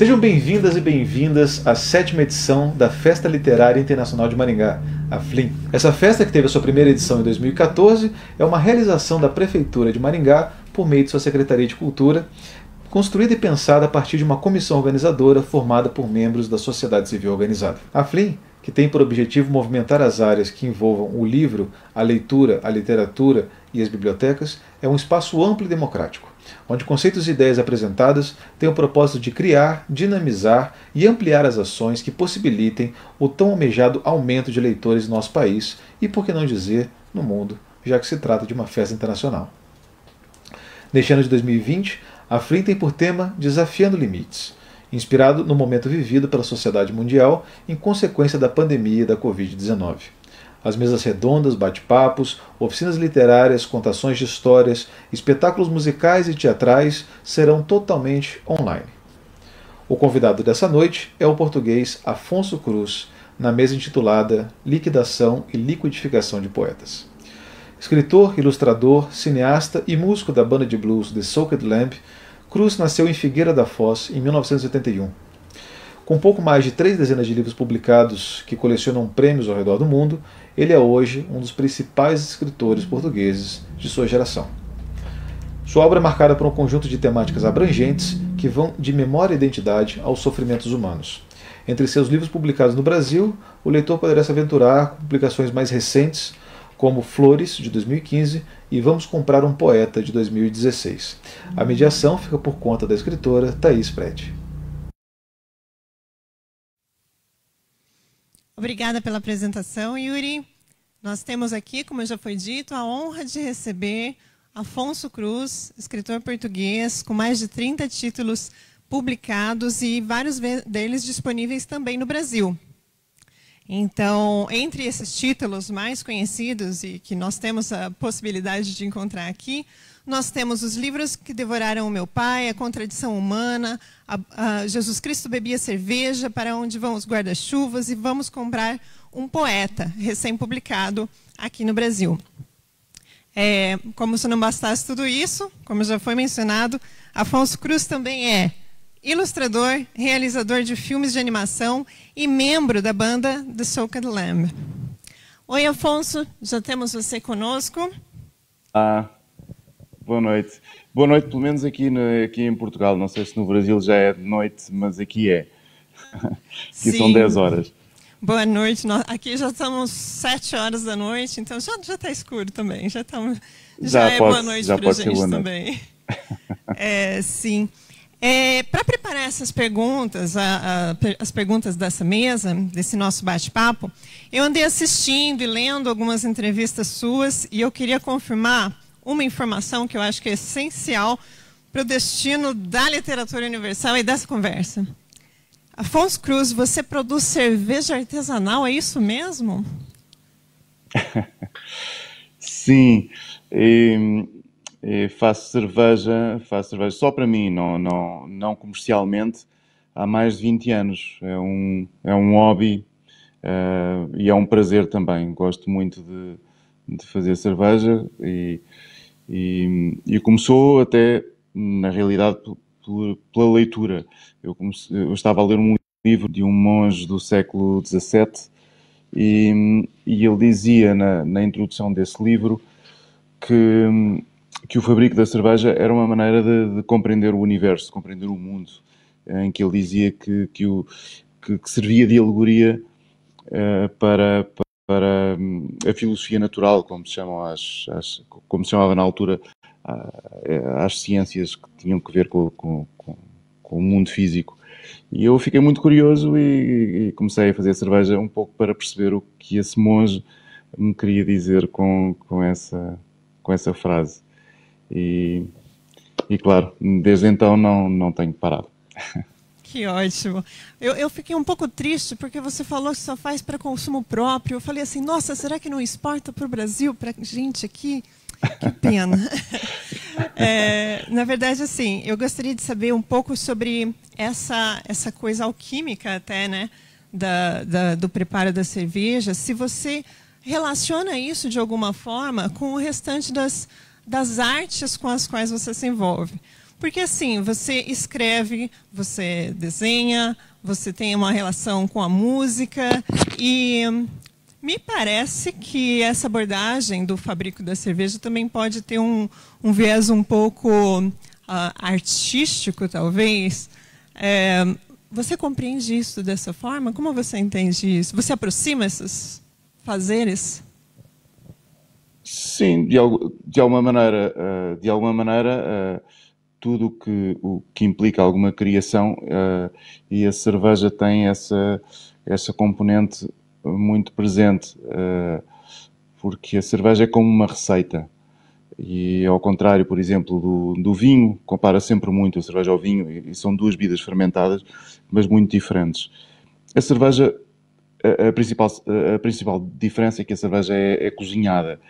Sejam bem-vindas e bem-vindas à 7ª edição da Festa Literária Internacional de Maringá, a FLIM. Essa festa, que teve a sua primeira edição em 2014, é uma realização da Prefeitura de Maringá por meio de sua Secretaria de Cultura, construída e pensada a partir de uma comissão organizadora formada por membros da sociedade civil organizada. A FLIM, que tem por objetivo movimentar as áreas que envolvam o livro, a leitura, a literatura e as bibliotecas, é um espaço amplo e democrático, onde conceitos e ideias apresentadas têm o propósito de criar, dinamizar e ampliar as ações que possibilitem o tão almejado aumento de leitores no nosso país e, por que não dizer, no mundo, já que se trata de uma festa internacional. Neste ano de 2020, a FLIM tem por tema Desafiando Limites, inspirado no momento vivido pela sociedade mundial em consequência da pandemia da Covid-19. As mesas redondas, bate-papos, oficinas literárias, contações de histórias, espetáculos musicais e teatrais serão totalmente online. O convidado dessa noite é o português Afonso Cruz, na mesa intitulada Liquidação e Liquidificação de Poetas. Escritor, ilustrador, cineasta e músico da banda de blues The Soaked Lamb, Cruz nasceu em Figueira da Foz em 1981. Com pouco mais de 3 dezenas de livros publicados que colecionam prêmios ao redor do mundo, ele é hoje um dos principais escritores portugueses de sua geração. Sua obra é marcada por um conjunto de temáticas abrangentes que vão de memória e identidade aos sofrimentos humanos. Entre seus livros publicados no Brasil, o leitor poderá se aventurar com publicações mais recentes, como Flores, de 2015, e Vamos Comprar um Poeta, de 2016. A mediação fica por conta da escritora Thaís Prete. Obrigada pela apresentação, Yuri. Nós temos aqui, como já foi dito, a honra de receber Afonso Cruz, escritor português, com mais de 30 títulos publicados e vários deles disponíveis também no Brasil. Então, entre esses títulos mais conhecidos e que nós temos a possibilidade de encontrar aqui, nós temos Os Livros que Devoraram o Meu Pai, A Contradição Humana, Jesus Cristo Bebia Cerveja, Para Onde Vão os Guarda-Chuvas e Vamos Comprar um Poeta, recém-publicado aqui no Brasil. Como se não bastasse tudo isso, como já foi mencionado, Afonso Cruz também é ilustrador, realizador de filmes de animação e membro da banda The Soaked Lamb. Oi, Afonso, já temos você conosco. Boa noite. Boa noite, pelo menos aqui em Portugal. Não sei se no Brasil já é de noite, mas aqui é. Aqui são 10 horas. Boa noite. Aqui já estamos 7 horas da noite, então já está escuro também. Já é boa noite para a gente também. Sim. Para preparar essas perguntas, as perguntas dessa mesa, desse nosso bate-papo, eu andei assistindo e lendo algumas entrevistas suas e eu queria confirmar uma informação que eu acho que é essencial para o destino da literatura universal e dessa conversa. Afonso Cruz, você produz cerveja artesanal, é isso mesmo? Sim. Faço cerveja só para mim, não comercialmente, há mais de 20 anos. É um hobby e é um prazer também. Gosto muito de fazer cerveja e começou até, na realidade, pela leitura. Eu estava a ler um livro de um monge do século XVII e ele dizia na introdução desse livro que o fabrico da cerveja era uma maneira de compreender o universo, compreender o mundo, em que ele dizia que servia de alegoria para a filosofia natural, como se chamava na altura, às ciências que tinham que ver com o mundo físico. E eu fiquei muito curioso e comecei a fazer cerveja um pouco para perceber o que esse monge me queria dizer com essa frase. E claro, desde então não tenho parado. Que ótimo. Eu fiquei um pouco triste porque você falou que só faz para consumo próprio. Eu falei assim, nossa, será que não exporta para o Brasil, para gente aqui? Que pena. Na verdade, assim, eu gostaria de saber um pouco sobre essa coisa alquímica até, né, do preparo da cerveja. Se você relaciona isso de alguma forma com o restante das das artes com as quais você se envolve. Porque assim, você escreve, você desenha, você tem uma relação com a música e me parece que essa abordagem do Fabrico da Cerveja também pode ter um viés um pouco artístico, talvez. Você compreende isso dessa forma? Como você entende isso? Você aproxima esses fazeres? Sim, de alguma maneira, tudo o que implica alguma criação, e a cerveja tem essa componente muito presente, porque a cerveja é como uma receita. E ao contrário, por exemplo, do vinho, compara sempre muito a cerveja ao vinho, e são duas bebidas fermentadas, mas muito diferentes. A cerveja, a principal diferença é que a cerveja é cozinhada,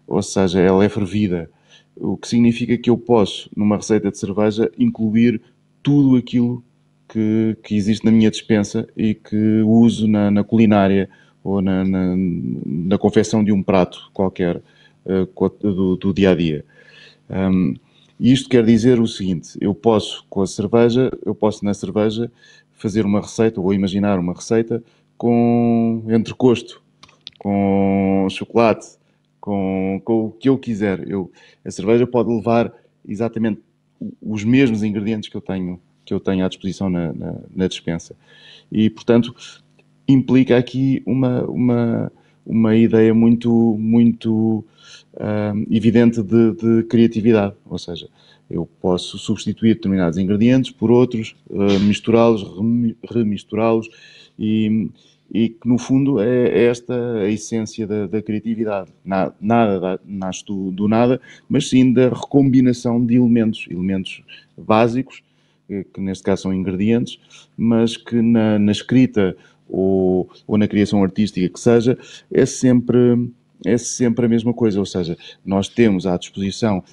ou seja, ela é fervida, o que significa que eu posso, numa receita de cerveja, incluir tudo aquilo que existe na minha despensa e que uso na culinária ou na confecção de um prato qualquer do dia a dia. E isto quer dizer o seguinte: eu posso na cerveja fazer uma receita, ou imaginar uma receita com entrecosto, com chocolate, com o que eu quiser. A cerveja pode levar exatamente os mesmos ingredientes que eu tenho à disposição na despensa. E, portanto, implica aqui uma ideia muito evidente de criatividade. Ou seja, eu posso substituir determinados ingredientes por outros, misturá-los, remisturá-los, e que no fundo é esta a essência da criatividade. Nada nasce do nada, mas sim da recombinação de elementos básicos, que neste caso são ingredientes, mas que na escrita ou na criação artística que seja, é sempre a mesma coisa. Ou seja, nós temos à disposição,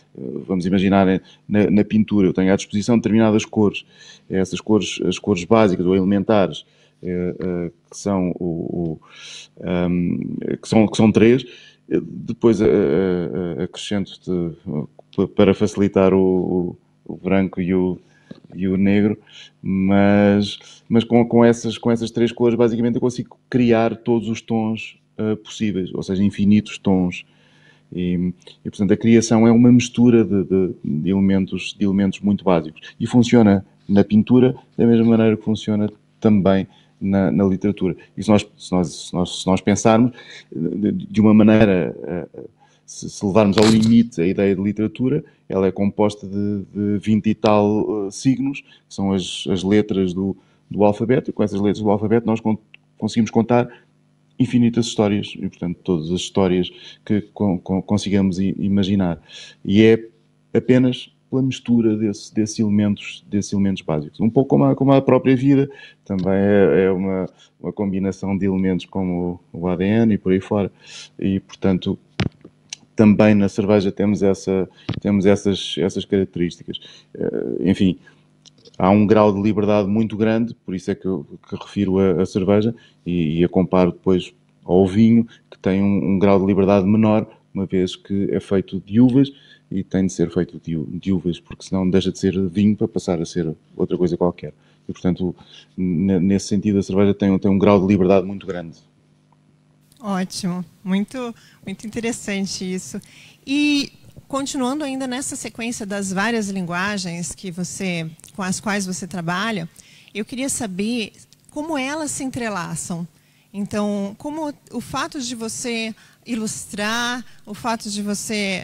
vamos imaginar na pintura, eu tenho à disposição determinadas cores. Essas cores, as cores básicas ou elementares, que são três. Depois acrescento-te, para facilitar, o branco e o negro, mas com essas três cores, basicamente eu consigo criar todos os tons possíveis, ou seja, infinitos tons. E portanto, a criação é uma mistura de elementos muito básicos. E funciona na pintura da mesma maneira que funciona também na literatura. E se nós pensarmos de uma maneira, se levarmos ao limite a ideia de literatura, ela é composta de 20 e tal signos, que são as letras do alfabeto, e com essas letras do alfabeto nós conseguimos contar infinitas histórias, e portanto todas as histórias que consigamos imaginar. E é apenas pela mistura desses elementos básicos. Um pouco como a própria vida, também é uma combinação de elementos como o ADN e por aí fora. E portanto também na cerveja temos essas características. Enfim, há um grau de liberdade muito grande, por isso é que refiro a cerveja, e a comparo depois ao vinho, que tem um grau de liberdade menor, uma vez que é feito de uvas, e tem de ser feito de uvas, porque senão deixa de ser vinho para passar a ser outra coisa qualquer. E, portanto, nesse sentido, a cerveja tem um grau de liberdade muito grande. Ótimo, muito interessante isso. E continuando ainda nessa sequência das várias linguagens com as quais você trabalha, eu queria saber como elas se entrelaçam. Então, como o fato de você ilustrar, o fato de você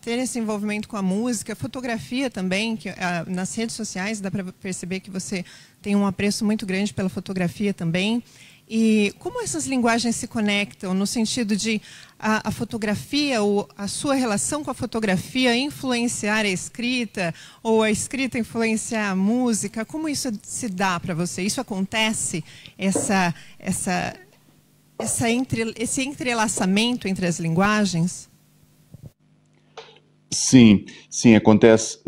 ter esse envolvimento com a música, fotografia também, que nas redes sociais dá para perceber que você tem um apreço muito grande pela fotografia também. E como essas linguagens se conectam no sentido de a fotografia, ou a sua relação com a fotografia influenciar a escrita, ou a escrita influenciar a música? Como isso se dá para você? Isso acontece? Esse entrelaçamento entre as linguagens? Sim, acontece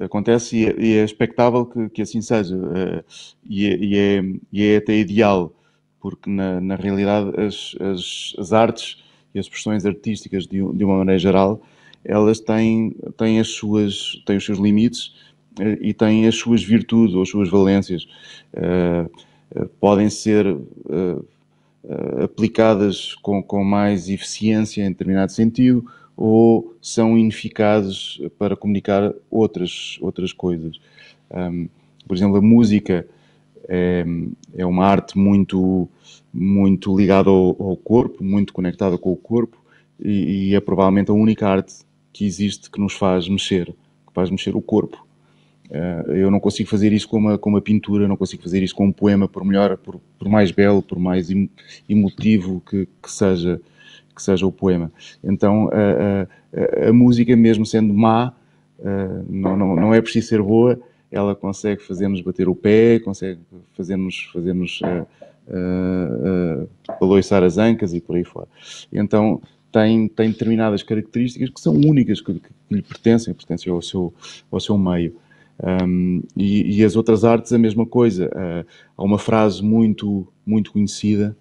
e é expectável que assim seja, e é até ideal, porque na realidade as artes e as expressões artísticas de uma maneira geral, elas têm os seus limites e têm as suas virtudes ou as suas valências. Podem ser aplicadas com mais eficiência em determinado sentido, ou são ineficazes para comunicar outras coisas. Por exemplo, a música é uma arte muito ligada ao corpo, muito conectada com o corpo, e é provavelmente a única arte que existe que nos faz mexer, que faz mexer o corpo. Eu não consigo fazer isso com uma pintura, não consigo fazer isso com um poema, por mais belo, por mais emotivo que seja o poema. Então, a música, mesmo sendo má, não é preciso ser boa, ela consegue fazer-nos bater o pé, consegue fazer-nos baloiçar as ancas e por aí fora. Então, tem determinadas características que são únicas, que lhe pertencem ao seu meio. E as outras artes a mesma coisa. Há uma frase muito conhecida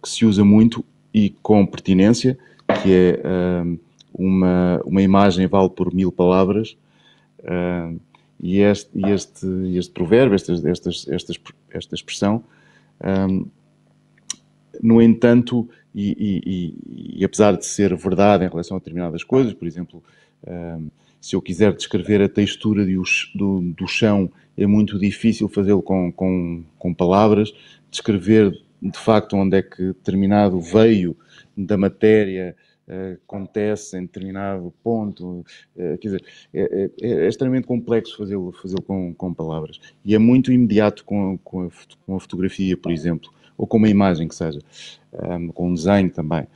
que se usa muito e com pertinência, que é uma imagem vale por 1000 palavras. E este provérbio, esta expressão, no entanto, e apesar de ser verdade em relação a determinadas coisas, por exemplo, se eu quiser descrever a textura do chão, é muito difícil fazê-lo com palavras. Descrever, de facto, onde é que determinado veio da matéria acontece em determinado ponto. Quer dizer, é extremamente complexo fazê-lo com palavras. E é muito imediato com a fotografia, por exemplo, ou com uma imagem que seja, com um desenho também.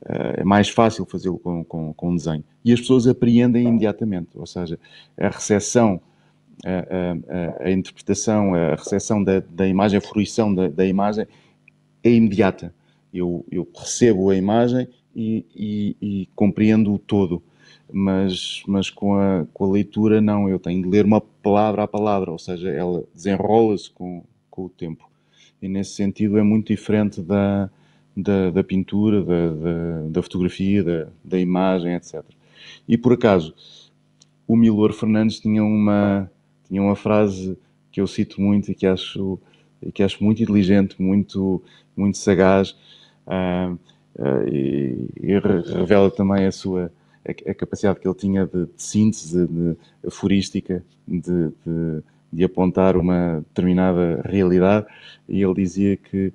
É mais fácil fazê-lo com um desenho. E as pessoas apreendem imediatamente, ou seja, a recepção, a interpretação, a recepção da imagem, a fruição da imagem é imediata. Eu recebo a imagem e compreendo o todo, mas com a leitura não, eu tenho de ler uma palavra a palavra, ou seja, ela desenrola-se com o tempo. E nesse sentido é muito diferente da pintura, da fotografia, da imagem, etc. E por acaso, o Milor Fernandes tinha uma frase que eu cito muito e que acho muito inteligente, muito sagaz, e revela também a capacidade que ele tinha de síntese, de aforística, de apontar uma determinada realidade. E ele dizia que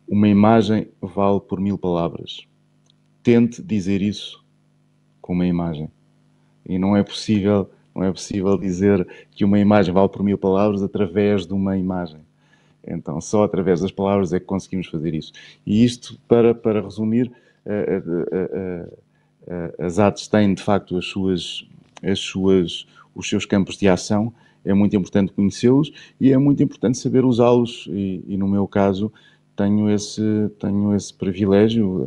uma imagem vale por 1000 palavras. Tente dizer isso com uma imagem. E não é possível dizer que uma imagem vale por 1000 palavras através de uma imagem. Então, só através das palavras é que conseguimos fazer isso. E isto, para resumir, as artes têm, de facto, os seus campos de ação. É muito importante conhecê-los e é muito importante saber usá-los. E no meu caso, tenho esse privilégio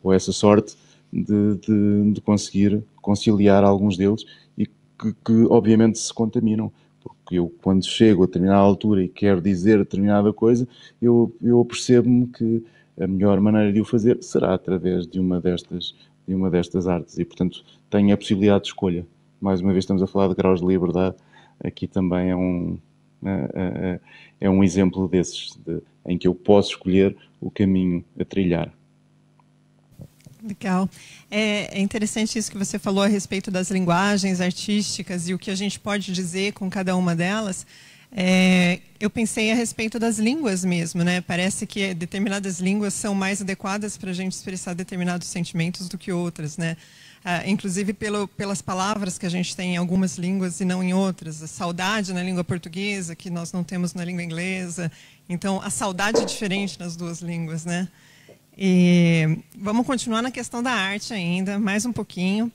ou essa sorte de conseguir conciliar alguns deles e que obviamente se contaminam. Porque eu, quando chego a determinada altura e quero dizer determinada coisa, eu percebo-me que a melhor maneira de o fazer será através de uma destas artes. E, portanto, tenho a possibilidade de escolha. Mais uma vez estamos a falar de graus de liberdade. Aqui também é um exemplo desses, em que eu posso escolher o caminho a trilhar. Legal. É interessante isso que você falou a respeito das linguagens artísticas e o que a gente pode dizer com cada uma delas. Eu pensei a respeito das línguas mesmo, né? Parece que determinadas línguas são mais adequadas para a gente expressar determinados sentimentos do que outras, né? Inclusive pelas palavras que a gente tem em algumas línguas e não em outras. A saudade na língua portuguesa, que nós não temos na língua inglesa. Então, a saudade é diferente nas duas línguas, né? E vamos continuar na questão da arte ainda, mais um pouquinho.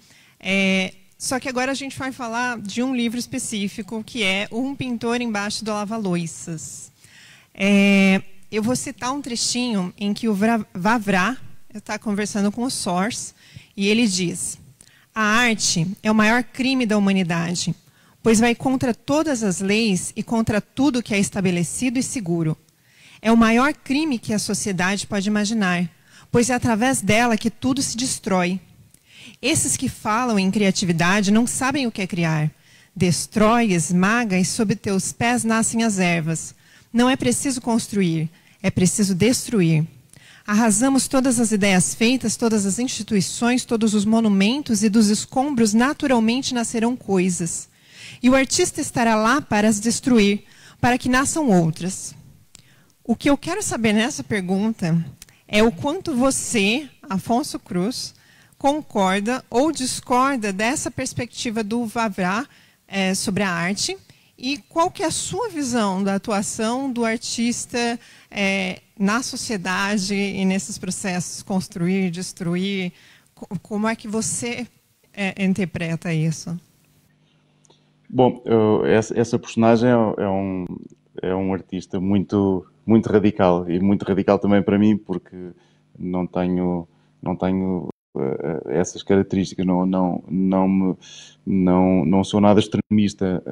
Só que agora a gente vai falar de um livro específico, que é Um Pintor Embaixo do Lava-Loiças. Eu vou citar um trechinho em que o Vavra está conversando com o Sors, e ele diz: a arte é o maior crime da humanidade, pois vai contra todas as leis e contra tudo que é estabelecido e seguro. É o maior crime que a sociedade pode imaginar, pois é através dela que tudo se destrói. Esses que falam em criatividade não sabem o que é criar. Destrói, esmaga e sob teus pés nascem as ervas. Não é preciso construir, é preciso destruir. Arrasamos todas as ideias feitas, todas as instituições, todos os monumentos, e dos escombros naturalmente nascerão coisas. E o artista estará lá para as destruir, para que nasçam outras. O que eu quero saber nessa pergunta é o quanto você, Afonso Cruz, concorda ou discorda dessa perspectiva do Vavra sobre a arte, e qual que é a sua visão da atuação do artista na sociedade e nesses processos, construir, destruir. Como é que você interpreta isso? Bom, essa personagem é um artista muito, muito radical, e muito radical também para mim, porque não tenho essas características, não sou nada extremista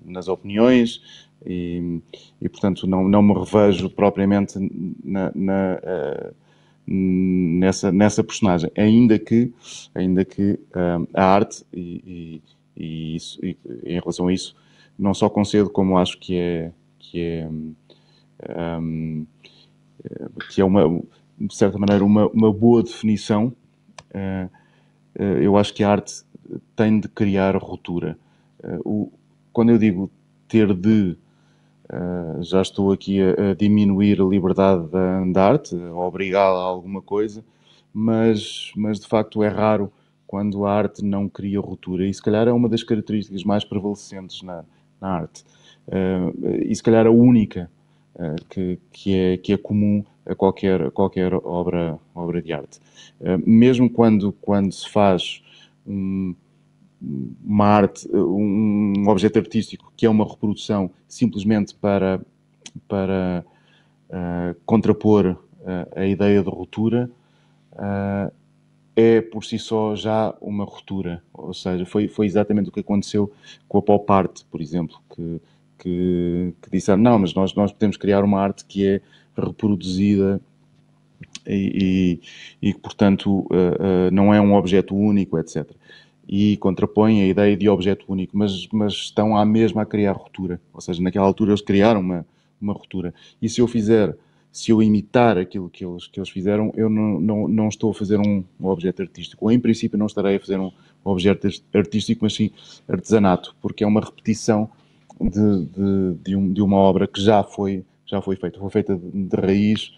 nas opiniões, e portanto não me revejo propriamente nessa personagem, ainda que a arte e em relação a isso não só concedo, como acho que é uma, de certa maneira, uma boa definição. Eu acho que a arte tem de criar ruptura. Quando eu digo ter de, já estou aqui a diminuir a liberdade da arte, a obrigá-la a alguma coisa, mas de facto é raro quando a arte não cria ruptura. E se calhar é uma das características mais prevalecentes na arte. E se calhar a única que é comum a qualquer obra de arte. Mesmo quando se faz uma arte, um objeto artístico que é uma reprodução simplesmente para contrapor a ideia de ruptura, é por si só já uma ruptura. Ou seja, foi exatamente o que aconteceu com a pop art, por exemplo, que disseram, não, mas nós podemos criar uma arte que é reproduzida e que, portanto, não é um objeto único, etc. E contrapõem a ideia de objeto único, mas estão à mesma a criar ruptura. Ou seja, naquela altura eles criaram uma ruptura. E se eu imitar aquilo que eles fizeram, eu não estou a fazer um objeto artístico. Ou, em princípio, não estarei a fazer um objeto artístico, mas sim artesanato, porque é uma repetição de uma obra que já foi feita. Foi feita de raiz,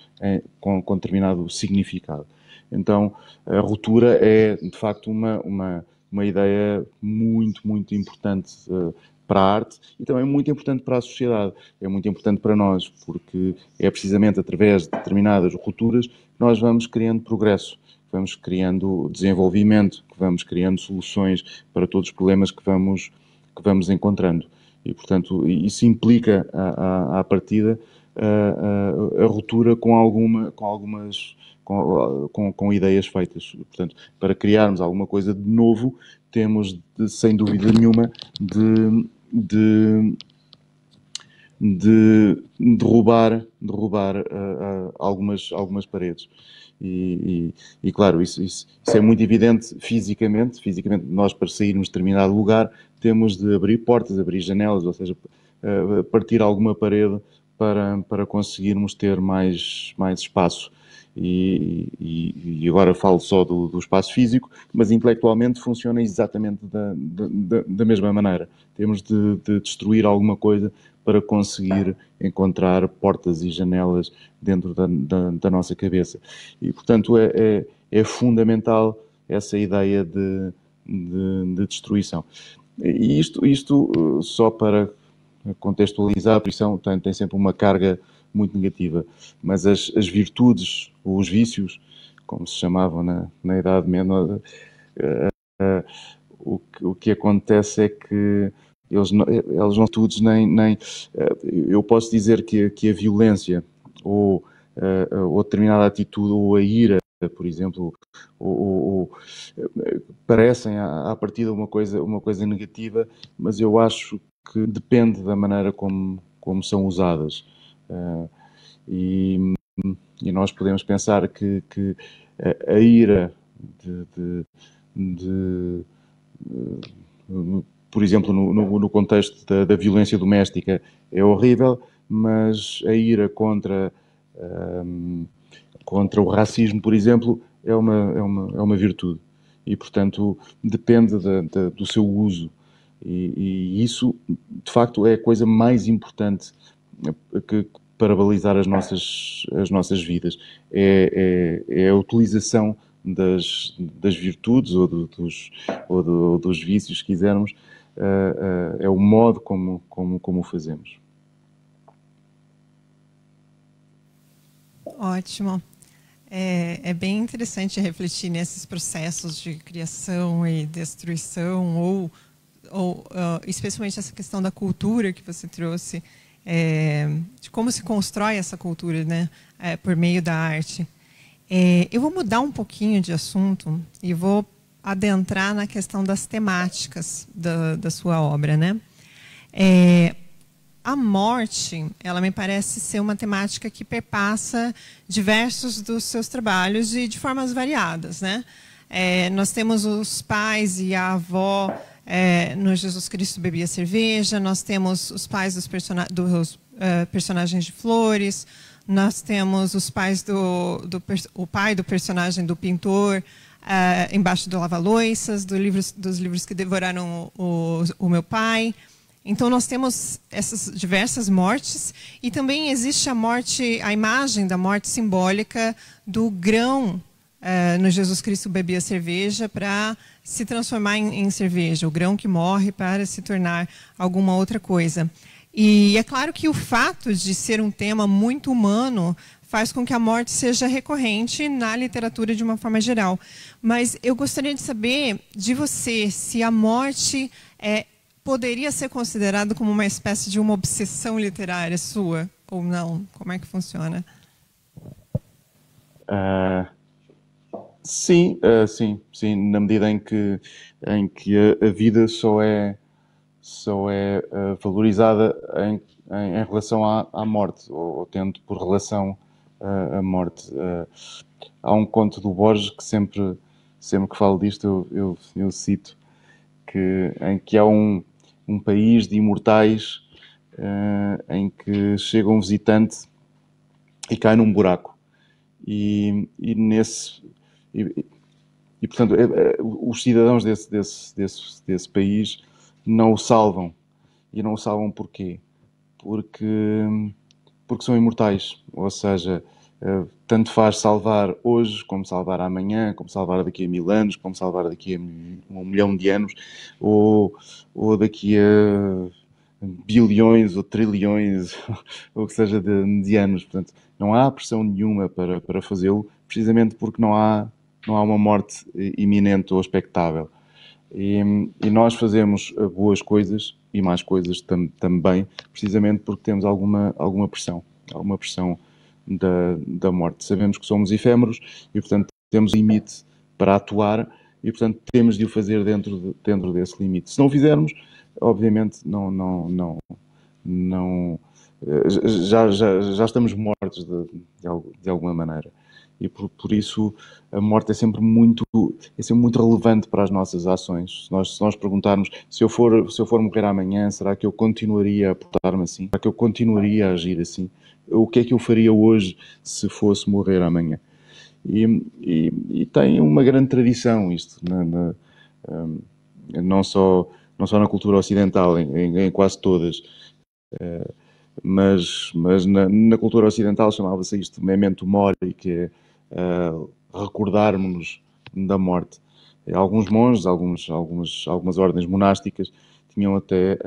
com determinado significado. Então, a ruptura é, de facto, uma ideia muito, muito importante para a arte, e também muito importante para a sociedade. É muito importante para nós, porque é precisamente através de determinadas rupturas que nós vamos criando progresso, que vamos criando desenvolvimento, que vamos criando soluções para todos os problemas que vamos encontrando. E, portanto, isso implica, à partida, a ruptura com ideias feitas. Portanto, para criarmos alguma coisa de novo, temos, sem dúvida nenhuma, de derrubar algumas paredes. E claro, isso é muito evidente fisicamente. Fisicamente, nós, para sairmos de determinado lugar, temos de abrir portas, abrir janelas, ou seja, partir alguma parede para conseguirmos ter mais espaço. E agora falo só do espaço físico, mas intelectualmente funciona exatamente da mesma maneira. Temos de destruir alguma coisa para conseguir encontrar portas e janelas dentro da nossa cabeça. E, portanto, é fundamental essa ideia de destruição. E isto só para contextualizar, a destruição tem sempre uma carga muito negativa, mas as virtudes, ou os vícios, como se chamavam na Idade Média, o que acontece é que eles não todos nem eu posso dizer que a violência ou determinada atitude, ou a ira, por exemplo, ou parecem à partida uma coisa negativa, mas eu acho que depende da maneira como são usadas. E nós podemos pensar que a ira por exemplo, no contexto da violência doméstica é horrível, mas a ira contra o racismo, por exemplo, é uma virtude. E, portanto, depende do seu uso. E isso, de facto, é a coisa mais importante para balizar as nossas vidas. É a utilização das virtudes ou dos vícios, se quisermos, é o modo como o fazemos. Ótimo. É bem interessante refletir nesses processos de criação e destruição, ou especialmente essa questão da cultura que você trouxe, de como se constrói essa cultura, né, por meio da arte. Eu vou mudar um pouquinho de assunto e vou adentrar na questão das temáticas da sua obra, né? A morte, ela me parece ser uma temática que perpassa diversos dos seus trabalhos e de formas variadas, né? Nós temos os pais e a avó no Jesus Cristo Bebia Cerveja, nós temos os pais dos personagens de Flores, nós temos os pais o pai do personagem do pintor embaixo do lava-loiças, dos livros que devoraram o meu pai. Então, nós temos essas diversas mortes e também existe a imagem da morte simbólica do grão no Jesus Cristo Bebia Cerveja para se transformar em cerveja, o grão que morre para se tornar alguma outra coisa. E é claro que o fato de ser um tema muito humano faz com que a morte seja recorrente na literatura de uma forma geral. Mas eu gostaria de saber de você se a morte poderia ser considerado como uma espécie de uma obsessão literária sua, ou não? Como é que funciona? Sim, na medida em que a vida só é valorizada em relação à morte, ou tendo por relação a morte. Há um conto do Borges que sempre que falo disto eu cito, em que há um país de imortais em que chega um visitante e cai num buraco. E portanto, os cidadãos desse país não o salvam. E não o salvam porquê? Porque são imortais. Ou seja, tanto faz salvar hoje, como salvar amanhã, como salvar daqui a 1000 anos, como salvar daqui a 1 milhão de anos, ou daqui a bilhões ou trilhões, ou que seja, de anos. Portanto, não há pressão nenhuma para fazê-lo, precisamente porque não há uma morte iminente ou expectável. E nós fazemos boas coisas e más coisas também, precisamente porque temos alguma pressão da morte. Sabemos que somos efêmeros e, portanto, temos limite para atuar e, portanto, temos de o fazer dentro desse limite. Se não fizermos, obviamente, já estamos mortos de alguma maneira. E por isso a morte é sempre muito relevante para as nossas ações. Se nós perguntarmos se eu for morrer amanhã, será que eu continuaria a portar-me assim? Será que eu continuaria a agir assim? O que é que eu faria hoje se fosse morrer amanhã? E tem uma grande tradição isto, não só na cultura ocidental, em quase todas. Mas na cultura ocidental chamava-se isto memento mori, que é recordarmos-nos da morte. Alguns monges, algumas ordens monásticas tinham até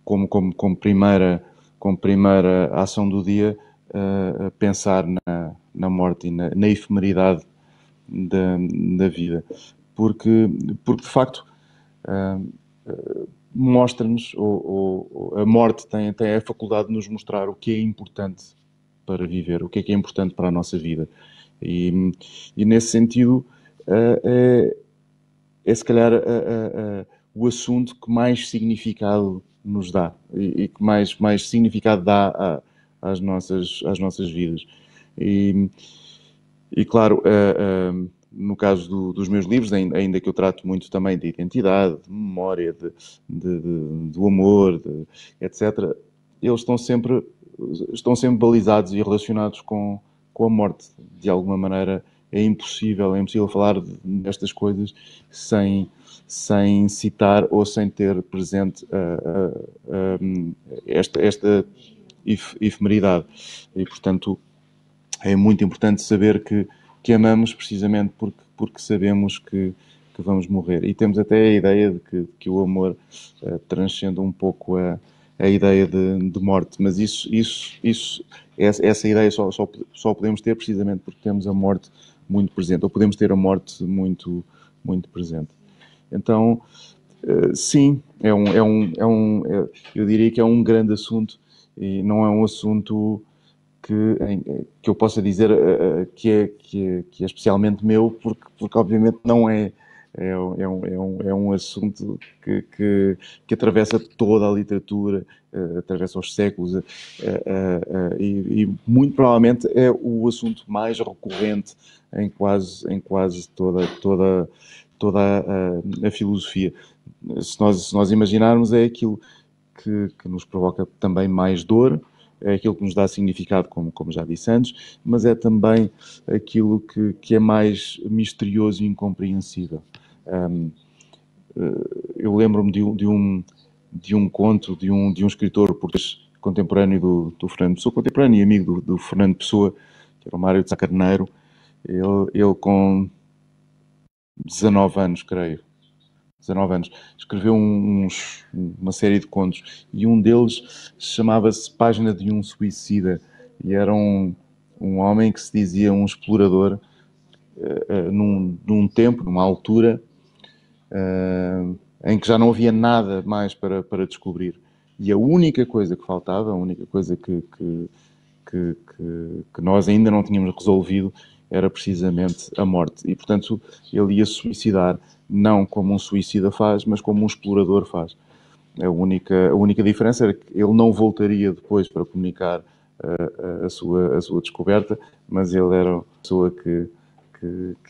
como primeira ação do dia pensar na morte e na efemeridade da vida, porque de facto mostra-nos, ou a morte tem a faculdade de nos mostrar o que é importante para viver, o que é importante para a nossa vida. E nesse sentido, é se calhar o assunto que mais significado nos dá e que mais significado dá às nossas vidas. E claro, no caso dos meus livros, ainda que eu trato muito também de identidade, de memória, do amor, etc., eles estão sempre balizados e relacionados com a morte. De alguma maneira é impossível falar destas coisas sem citar ou sem ter presente esta efemeridade. E, portanto, é muito importante saber que amamos precisamente porque sabemos que vamos morrer. E temos até a ideia de que o amor transcende um pouco a ideia de morte. Mas essa ideia só podemos ter precisamente porque temos a morte muito presente, ou podemos ter a morte muito, muito presente. Então, sim, eu diria que é um grande assunto, e não é um assunto que eu possa dizer que é especialmente meu, porque obviamente não é. É um assunto que atravessa toda a literatura, atravessa os séculos, e muito provavelmente é o assunto mais recorrente em quase toda a filosofia. Se nós imaginarmos, é aquilo que nos provoca também mais dor, é aquilo que nos dá significado, como já disse antes, mas é também aquilo que é mais misterioso e incompreensível. Eu lembro-me de um conto de um escritor português contemporâneo do Fernando Pessoa, contemporâneo e amigo do Fernando Pessoa, que era o Mário de Sá Carneiro. Ele com 19 anos, creio, 19 anos, escreveu uma série de contos, e um deles chamava-se Página de um Suicida, e era um homem que se dizia um explorador num tempo, numa altura em que já não havia nada mais para descobrir, e a única coisa que faltava, a única coisa que nós ainda não tínhamos resolvido era precisamente a morte. E, portanto, ele ia suicidar, não como um suicida faz, mas como um explorador faz. A única diferença era que ele não voltaria depois para comunicar a sua descoberta, mas ele era a pessoa que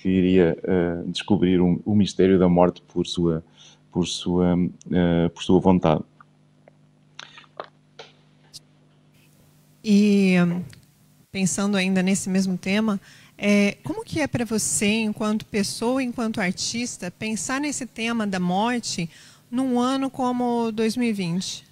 iria descobrir o mistério da morte por sua vontade. E pensando ainda nesse mesmo tema, como que é para você, enquanto pessoa, enquanto artista, pensar nesse tema da morte num ano como 2020?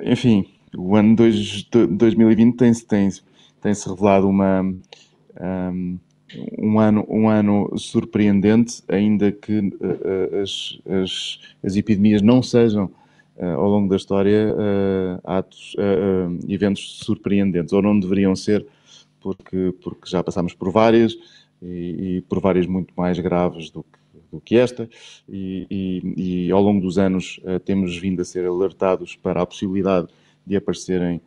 Enfim, o ano 2020 tem-se revelado um ano surpreendente, ainda que as epidemias não sejam, ao longo da história, eventos surpreendentes, ou não deveriam ser, porque já passámos por várias, e por várias muito mais graves do que esta, e ao longo dos anos temos vindo a ser alertados para a possibilidade de aparecerem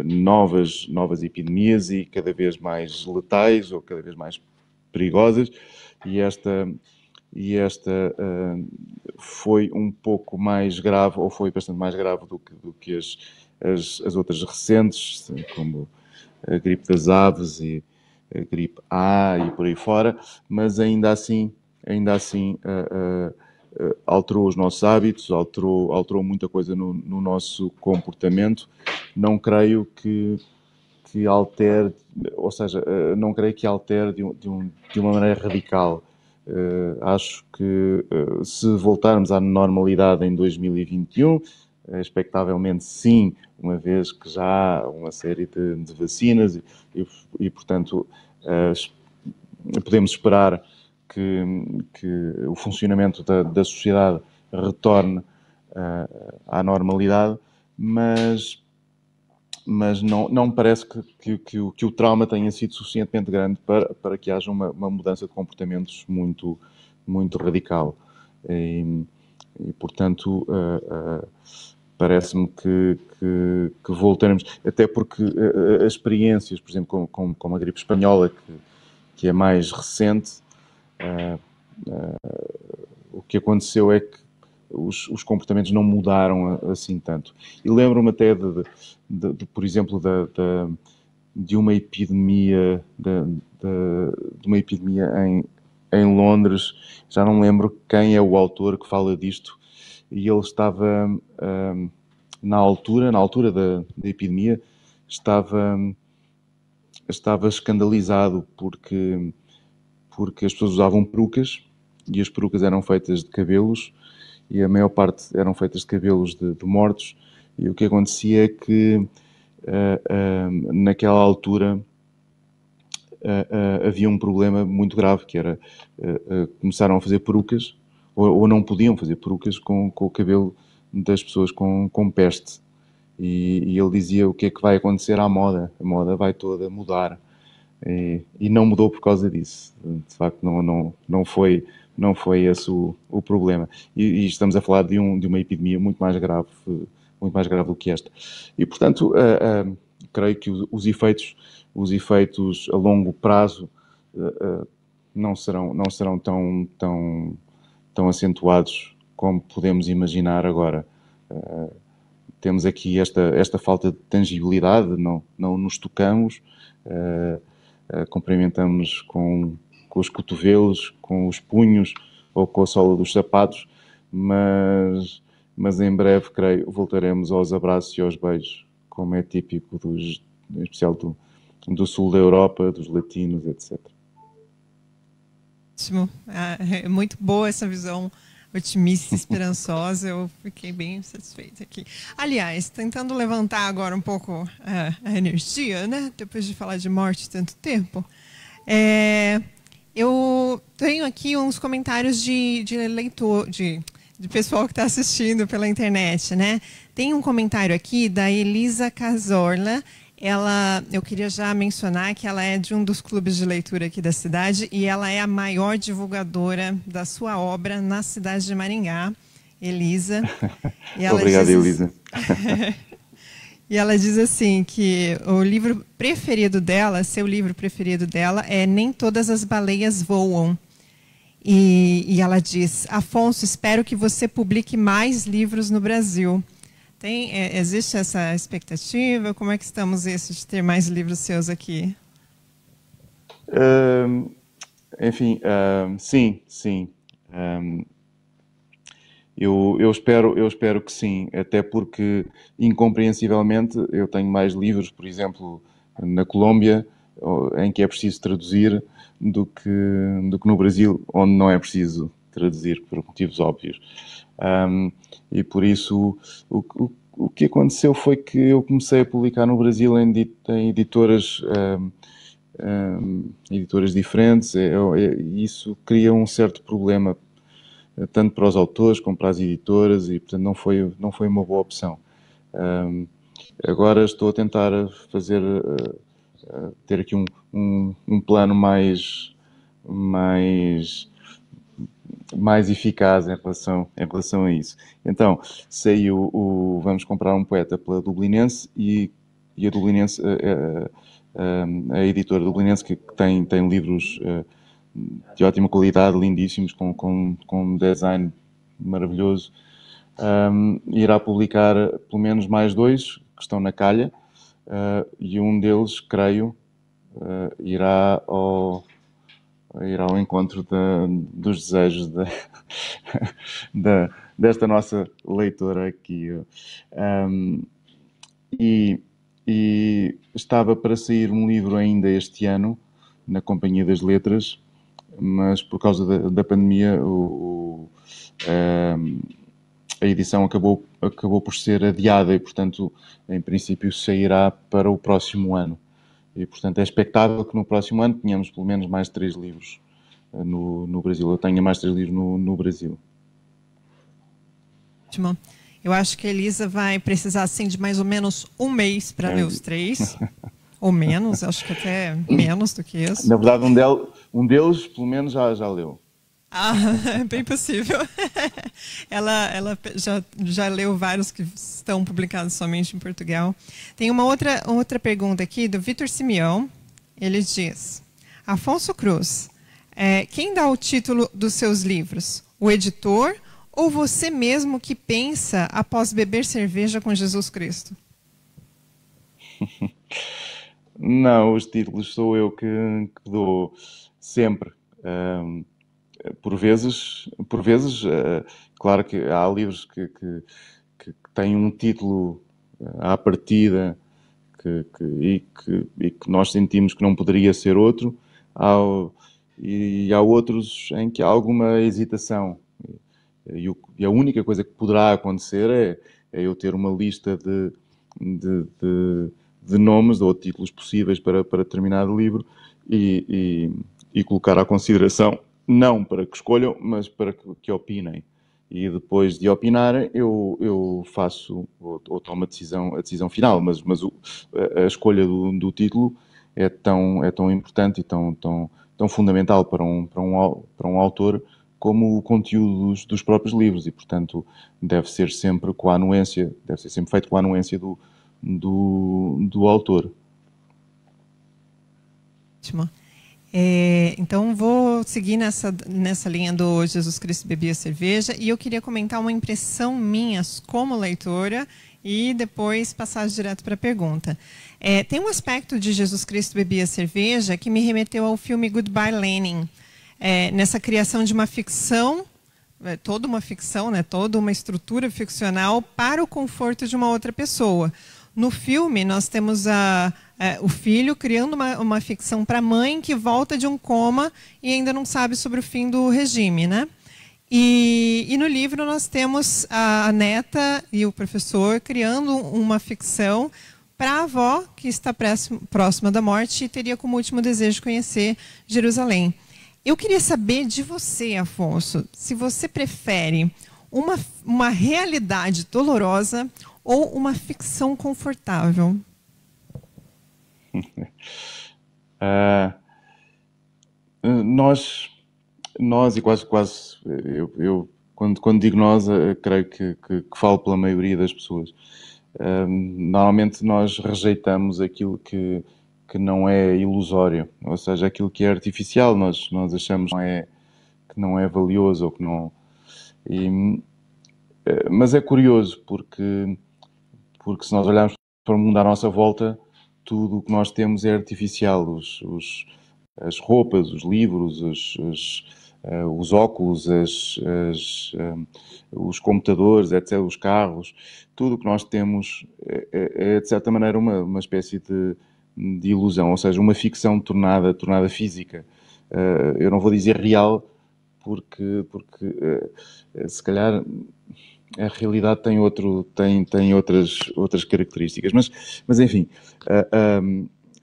novas epidemias, e cada vez mais letais ou cada vez mais perigosas, e esta foi um pouco mais grave, ou foi bastante mais grave do que as outras recentes, como a gripe das aves e a gripe A e por aí fora, mas ainda assim alterou os nossos hábitos, alterou muita coisa no nosso comportamento. Não creio que altere, ou seja, não creio que altere de uma maneira radical. Acho que se voltarmos à normalidade em 2021, expectavelmente sim, uma vez que já há uma série de vacinas e portanto, podemos esperar que o funcionamento da sociedade retorne à normalidade, mas não me parece que o trauma tenha sido suficientemente grande para que haja uma mudança de comportamentos muito, muito radical. E portanto, parece-me que voltaremos, até porque as experiências, por exemplo, como a gripe espanhola, que é mais recente, o que aconteceu é que os comportamentos não mudaram assim tanto. E lembro-me até por exemplo, de uma epidemia, de uma epidemia em Londres. Já não me lembro quem é o autor que fala disto, e ele estava, na altura da epidemia, estava escandalizado porque as pessoas usavam perucas, e as perucas eram feitas de cabelos, e a maior parte eram feitas de cabelos de mortos, e o que acontecia é que naquela altura havia um problema muito grave, que era começaram a fazer perucas, ou não podiam fazer perucas com o cabelo das pessoas com peste. E ele dizia: o que é que vai acontecer à moda? A moda vai toda mudar. E não mudou por causa disso. De facto, não foi esse o problema. E estamos a falar de uma epidemia muito mais grave do que esta. E, portanto, creio que os efeitos a longo prazo não serão tão acentuados como podemos imaginar agora. Temos aqui esta falta de tangibilidade, não nos tocamos, cumprimentamos com os cotovelos, com os punhos ou com a sola dos sapatos, mas em breve, creio, voltaremos aos abraços e aos beijos, como é típico em especial do sul da Europa, dos latinos, etc. Ótimo. É muito boa essa visão otimista e esperançosa. Eu fiquei bem satisfeita aqui. Aliás, tentando levantar agora um pouco a energia, né? Depois de falar de morte tanto tempo, eu tenho aqui uns comentários de leitor, de pessoal que está assistindo pela internet, né? Tem um comentário aqui da Elisa Cazorla. Eu queria já mencionar que ela é de um dos clubes de leitura aqui da cidade e ela é a maior divulgadora da sua obra na cidade de Maringá, Elisa. Obrigado, Elisa. E ela diz assim que o livro preferido dela, seu livro preferido dela é Nem Todas as Baleias Voam. E ela diz: Afonso, espero que você publique mais livros no Brasil. Existe essa expectativa? Como é que estamos de ter mais livros seus aqui? Enfim, sim. Eu espero que sim, até porque, incompreensivelmente, eu tenho mais livros, por exemplo, na Colômbia, em que é preciso traduzir, do que no Brasil, onde não é preciso traduzir, por motivos óbvios. E por isso, o que aconteceu foi que eu comecei a publicar no Brasil em editoras diferentes, e isso cria um certo problema, tanto para os autores como para as editoras, e portanto não foi uma boa opção. Agora estou a tentar ter aqui um plano mais eficaz em relação a isso. Então, saiu Vamos Comprar um Poeta pela Dublinense, e a Dublinense, a editora Dublinense, que tem livros de ótima qualidade, lindíssimos, com um design maravilhoso, irá publicar pelo menos mais 2 que estão na calha, e um deles, creio, irá ao encontro dos desejos desta nossa leitora aqui. E estava para sair um livro ainda este ano, na Companhia das Letras, mas por causa da pandemia a edição acabou por ser adiada, e portanto, em princípio, sairá para o próximo ano. E, portanto, é expectável que no próximo ano tenhamos pelo menos mais 3 livros no Brasil. Eu tenho mais 3 livros no Brasil. Ótimo. Eu acho que a Elisa vai precisar, assim, de mais ou menos um mês para ler os 3. Ou menos, acho que até menos do que isso. Na verdade, um deles, pelo menos, já leu. É bem possível. Ela já leu vários que estão publicados somente em Portugal. Tem uma outra pergunta aqui do Vitor Simeão. Ele diz: Afonso Cruz, quem dá o título dos seus livros? O editor ou você mesmo que pensa após beber cerveja com Jesus Cristo? Não, os títulos sou eu que dou sempre. Ahm, por vezes, claro que há livros que têm um título à partida e que nós sentimos que não poderia ser outro, há, e há outros em que há alguma hesitação. E a única coisa que poderá acontecer é eu ter uma lista de, de- de nomes ou títulos possíveis para determinado livro e, e colocar à consideração, não para que escolham, mas para que opinem. E depois de opinarem, eu faço ou tomo a decisão final, mas a escolha do título é tão importante e tão fundamental para um autor como o conteúdo dos próprios livros e, portanto, deve ser sempre feito com a anuência do autor. Ótimo. Então, vou seguir nessa linha do Jesus Cristo Bebia Cerveja, e eu queria comentar uma impressão minha como leitora e depois passar direto para a pergunta. Tem um aspecto de Jesus Cristo Bebia Cerveja que me remeteu ao filme Goodbye Lenin, nessa criação de uma ficção, toda uma ficção, né, toda uma estrutura ficcional para o conforto de uma outra pessoa. No filme, nós temos o filho criando uma ficção para a mãe que volta de um coma e ainda não sabe sobre o fim do regime, né? E no livro nós temos a neta e o professor criando uma ficção para a avó, que está próxima da morte e teria como último desejo conhecer Jerusalém. Eu queria saber de você, Afonso, se você prefere uma realidade dolorosa ou uma ficção confortável? Ah, nós e quase eu quando digo nós, creio que falo pela maioria das pessoas. Normalmente nós rejeitamos aquilo que não é ilusório, ou seja, aquilo que é artificial, nós achamos que não é valioso ou que não. E, mas é curioso porque se nós olharmos para o mundo à nossa volta, tudo o que nós temos é artificial. As roupas, os livros, os óculos, os computadores, etc., os carros, tudo o que nós temos é, de certa maneira, uma espécie de ilusão, ou seja, uma ficção tornada física. Eu não vou dizer real, porque se calhar a realidade tem outras características. Mas enfim,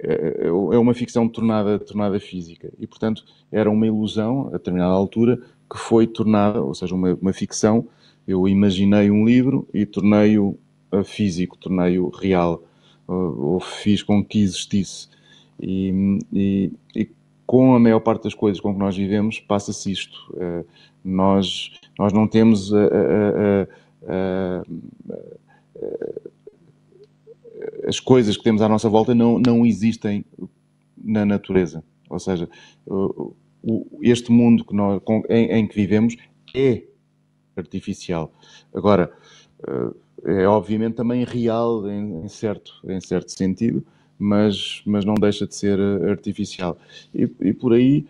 é uma ficção tornada física. E, portanto, era uma ilusão, a determinada altura, que foi tornada, ou seja, uma ficção. Eu imaginei um livro e tornei-o físico, tornei-o real, ou fiz com que existisse. E com a maior parte das coisas com que nós vivemos, passa-se isto. Nós não temos as coisas que temos à nossa volta não existem na natureza. Ou seja, este mundo em que vivemos é artificial. Agora, é obviamente também real em certo sentido, mas não deixa de ser artificial. E por aí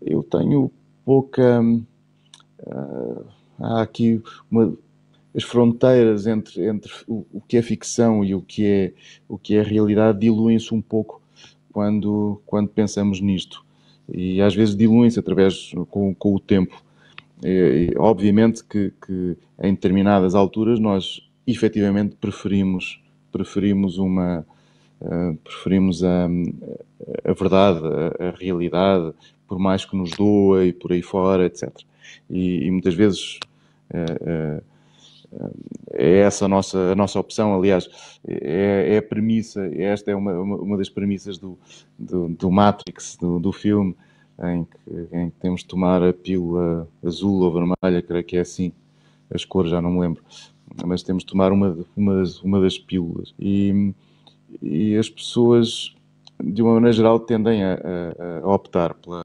eu tenho pouca. Há aqui as fronteiras entre o que é ficção e o que é realidade diluem-se um pouco quando pensamos nisto. E às vezes diluem-se com o tempo. Obviamente que em determinadas alturas nós efetivamente preferimos a verdade, a realidade, por mais que nos doa e por aí fora, etc. E muitas vezes é essa a nossa opção. Aliás, é a premissa, esta é uma das premissas do Matrix, do filme, em que temos de tomar a pílula azul ou vermelha, creio que é assim, as cores já não me lembro, mas temos de tomar uma das pílulas. E as pessoas, de uma maneira geral, tendem a optar pela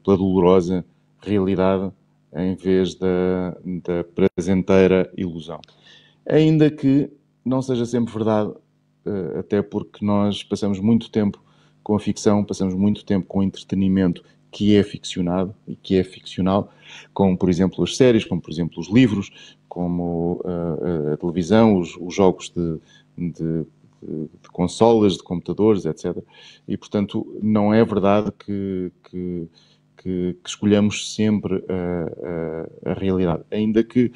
dolorosa realidade em vez da prazenteira ilusão. Ainda que não seja sempre verdade, até porque nós passamos muito tempo com a ficção, passamos muito tempo com entretenimento que é ficcionado e que é ficcional, como, por exemplo, as séries, como, por exemplo, os livros, como a televisão, os jogos de consolas, de computadores, etc. E, portanto, não é verdade que escolhamos sempre a realidade. Ainda que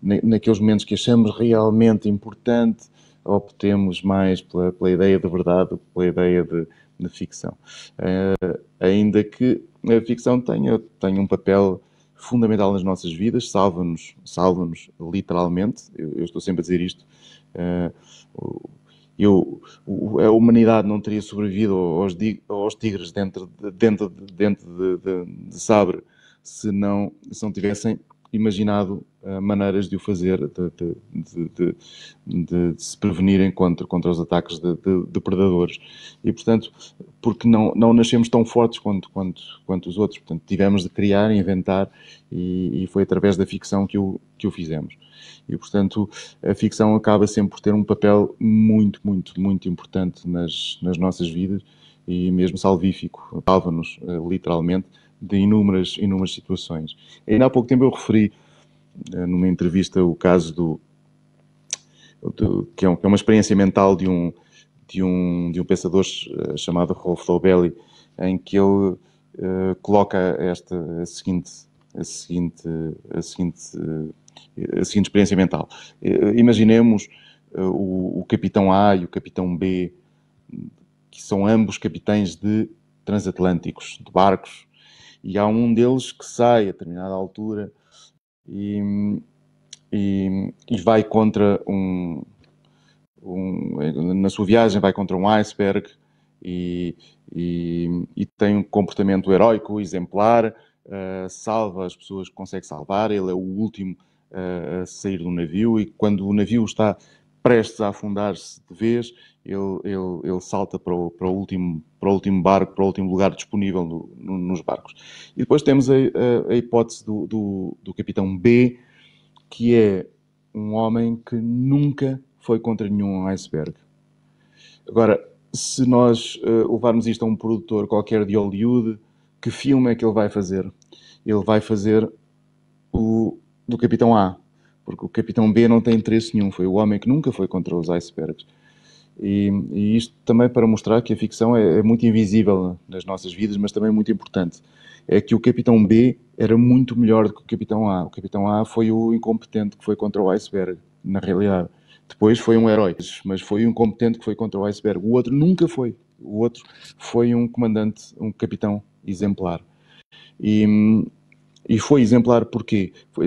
naqueles momentos que achamos realmente importante, optemos mais pela ideia de verdade do que pela ideia de ficção. Ainda que a ficção tenha um papel fundamental nas nossas vidas, salva-nos literalmente. Eu estou sempre a dizer isto. A humanidade não teria sobrevivido aos tigres dentro de Sabre se não tivessem imaginado maneiras de o fazer, de se prevenirem contra os ataques de predadores. E, portanto, porque não nascemos tão fortes quanto os outros. Portanto, tivemos de criar, inventar, e foi através da ficção que o fizemos. E, portanto, a ficção acaba sempre por ter um papel muito, muito, muito importante nas nossas vidas e mesmo salvífico. Salva-nos, literalmente, de inúmeras situações. Ainda há pouco tempo eu referi, numa entrevista, o caso que é uma experiência mental de um pensador chamado Rolf Dobelli, em que ele coloca a seguinte experiência mental. Imaginemos o capitão A e o capitão B, que são ambos capitães de transatlânticos, de barcos, e há um deles que sai a determinada altura e vai contra na sua viagem vai contra um iceberg e tem um comportamento heróico, exemplar, salva as pessoas que consegue salvar. Ele é o último a sair do navio, e quando o navio está prestes a afundar-se de vez, ele salta para o último barco, para o último lugar disponível nos barcos. E depois temos a hipótese do capitão B, que é um homem que nunca foi contra nenhum iceberg. Agora, se nós levarmos isto a um produtor qualquer de Hollywood, que filme é que ele vai fazer? Ele vai fazer o do capitão A, porque o capitão B não tem interesse nenhum, foi o homem que nunca foi contra os icebergs. E isto também para mostrar que a ficção é muito invisível nas nossas vidas, mas também muito importante. É que o capitão B era muito melhor do que o capitão A. O capitão A foi o incompetente que foi contra o iceberg, na realidade. Depois foi um herói, mas foi um incompetente que foi contra o iceberg. O outro nunca foi. O outro foi um comandante, um capitão exemplar. E foi exemplar porquê? Foi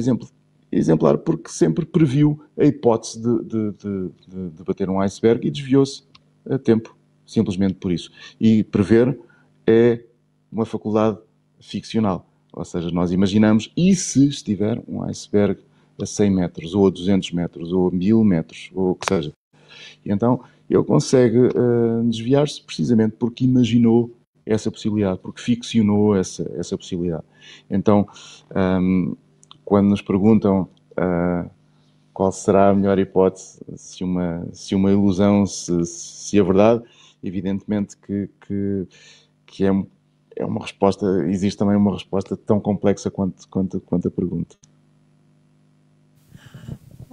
exemplar porque sempre previu a hipótese de bater um iceberg e desviou-se a tempo, simplesmente por isso. E prever é uma faculdade ficcional. Ou seja, nós imaginamos, e se estiver um iceberg a 100 metros, ou a 200 metros, ou a 1000 metros, ou o que seja. E então ele consegue desviar-se precisamente porque imaginou essa possibilidade, porque ficcionou essa possibilidade. Então, quando nos perguntam qual será a melhor hipótese, se uma ilusão, se a verdade, evidentemente que é uma resposta, existe também uma resposta tão complexa quanto a pergunta.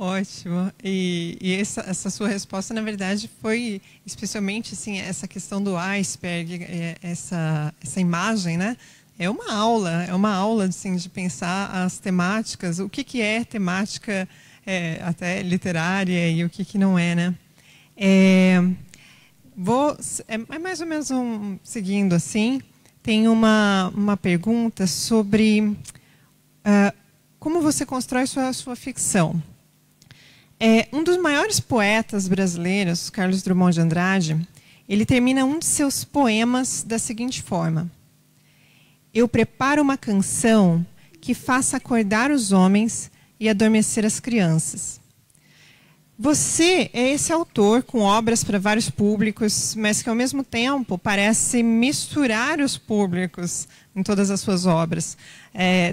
Ótimo. E essa sua resposta, na verdade, foi especialmente assim, essa questão do iceberg, essa imagem, né? É uma aula assim, de pensar as temáticas, o que é temática até literária e o que não é, né? É mais ou menos seguindo assim, tem uma pergunta sobre como você constrói sua ficção. Um dos maiores poetas brasileiros, Carlos Drummond de Andrade, ele termina um de seus poemas da seguinte forma: eu preparo uma canção que faça acordar os homens e adormecer as crianças. Você é esse autor com obras para vários públicos, mas que ao mesmo tempo parece misturar os públicos em todas as suas obras,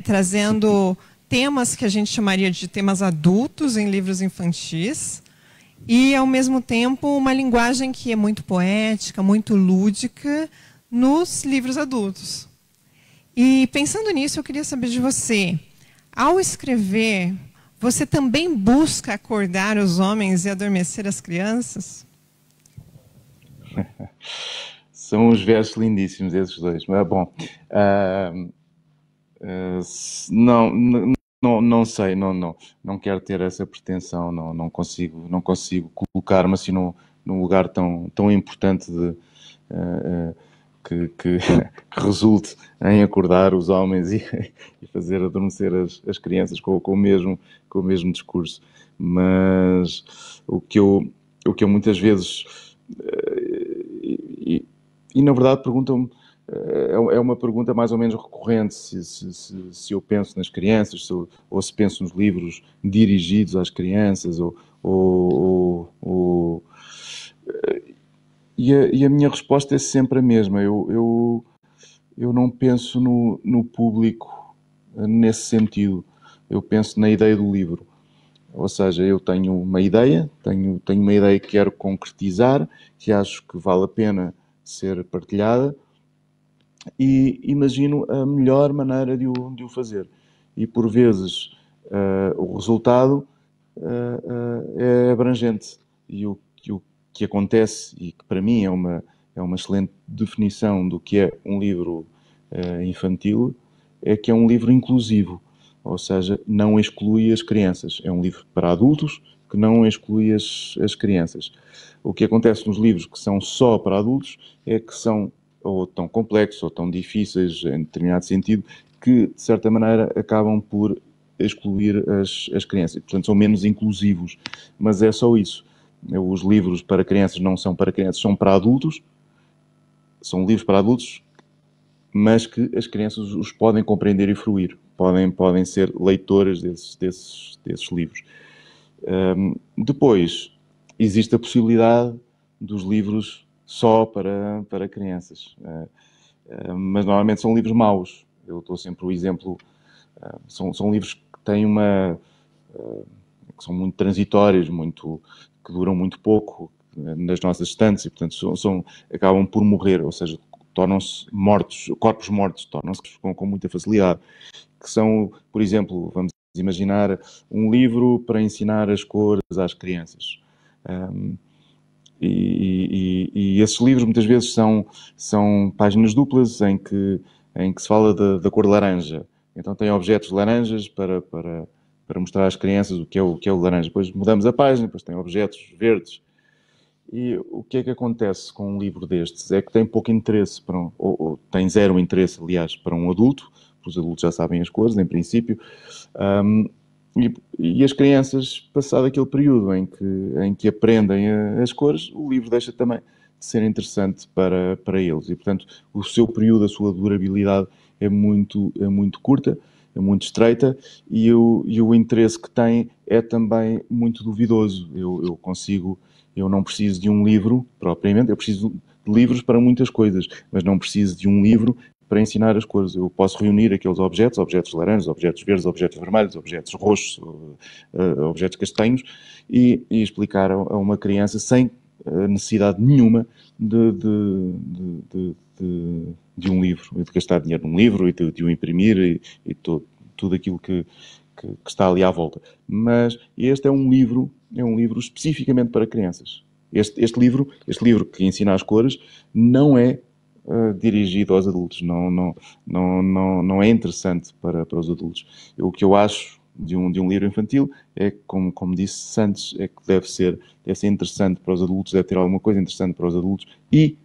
trazendo temas que a gente chamaria de temas adultos em livros infantis e, ao mesmo tempo, uma linguagem que é muito poética, muito lúdica nos livros adultos. E, pensando nisso, eu queria saber de você, ao escrever, você também busca acordar os homens e adormecer as crianças? São uns versos lindíssimos esses dois, mas bom, não sei, não quero ter essa pretensão, não consigo colocar-me assim num lugar tão importante que resulte em acordar os homens e fazer adormecer as crianças com o mesmo discurso. Mas o que eu muitas vezes e na verdade perguntam-me, é uma pergunta mais ou menos recorrente, se eu penso nas crianças, ou se penso nos livros dirigidos às crianças, e a minha resposta é sempre a mesma. Eu não penso no público nesse sentido. Eu penso na ideia do livro. Ou seja, eu tenho uma ideia, tenho uma ideia que quero concretizar, que acho que vale a pena ser partilhada, e imagino a melhor maneira de o fazer. E por vezes o resultado é abrangente. E o que acontece, e que para mim é uma excelente definição do que é um livro infantil, é que é um livro inclusivo. Ou seja, não exclui as crianças. É um livro para adultos que não exclui as crianças. O que acontece nos livros que são só para adultos é que são ou tão complexos ou tão difíceis, em determinado sentido, que, de certa maneira, acabam por excluir as crianças. Portanto, são menos inclusivos. Mas é só isso. Os livros para crianças não são para crianças, são para adultos. São livros para adultos, mas que as crianças os podem compreender e fruir. Podem ser leitoras desses livros. Depois, existe a possibilidade dos livros só para crianças. Mas normalmente são livros maus. Eu dou sempre o exemplo. São livros que têm que são muito transitórios, que duram muito pouco nas nossas estantes e, portanto, acabam por morrer, ou seja, tornam-se mortos, corpos mortos, tornam-se com muita facilidade. Que são, por exemplo, vamos imaginar um livro para ensinar as cores às crianças. E esses livros muitas vezes são páginas duplas em que se fala da cor laranja. Então tem objetos laranjas para mostrar às crianças o que é o laranja. Depois mudamos a página, depois tem objetos verdes. E o que é que acontece com um livro destes? É que tem pouco interesse, ou tem zero interesse, aliás, para um adulto. Os adultos já sabem as cores, em princípio. E as crianças, passado aquele período em que aprendem as cores, o livro deixa também de ser interessante para eles. E, portanto, o seu período, a sua durabilidade é muito curta, é muito estreita, e o interesse que tem é também muito duvidoso. Eu não preciso de um livro, propriamente, eu preciso de livros para muitas coisas, mas não preciso de um livro para ensinar as cores. Eu posso reunir aqueles objetos laranjas, objetos verdes, objetos vermelhos, objetos roxos, objetos castanhos, e explicar a uma criança sem necessidade nenhuma de um livro, de gastar dinheiro num livro e de o imprimir e tudo aquilo que está ali à volta. Mas este é um livro especificamente para crianças. Este livro que ensina as cores não é dirigido aos adultos, não é interessante para os adultos. O que eu acho de um livro infantil é, como disse antes, é que deve ser interessante para os adultos, deve ter alguma coisa interessante para os adultos e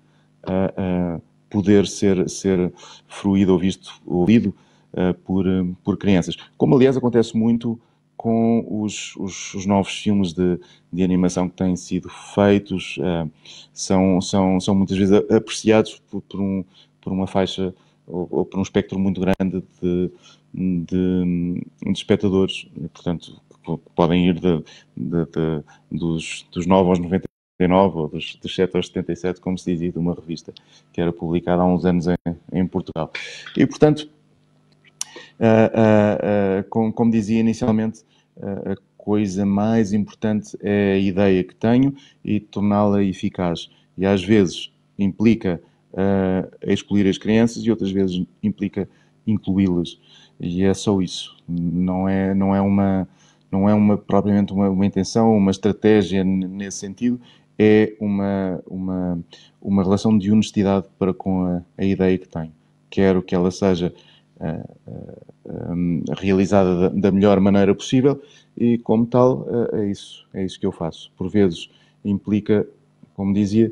poder ser fruído ou ouvido por crianças. Como, aliás, acontece muito com os novos filmes de animação que têm sido feitos, são muitas vezes apreciados por uma faixa ou por um espectro muito grande de espectadores. Portanto, podem ir dos 9 aos 99 ou dos 7 aos 77, como se dizia, de uma revista que era publicada há uns anos em Portugal. E, portanto, como dizia inicialmente, coisa mais importante é a ideia que tenho e torná-la eficaz. E às vezes implica excluir as crianças e outras vezes implica incluí-las. E é só isso. Não é propriamente uma intenção, uma estratégia nesse sentido. É uma relação de honestidade para com a ideia que tenho. Quero que ela seja realizada da melhor maneira possível e, como tal, é isso que eu faço. Por vezes implica, como dizia,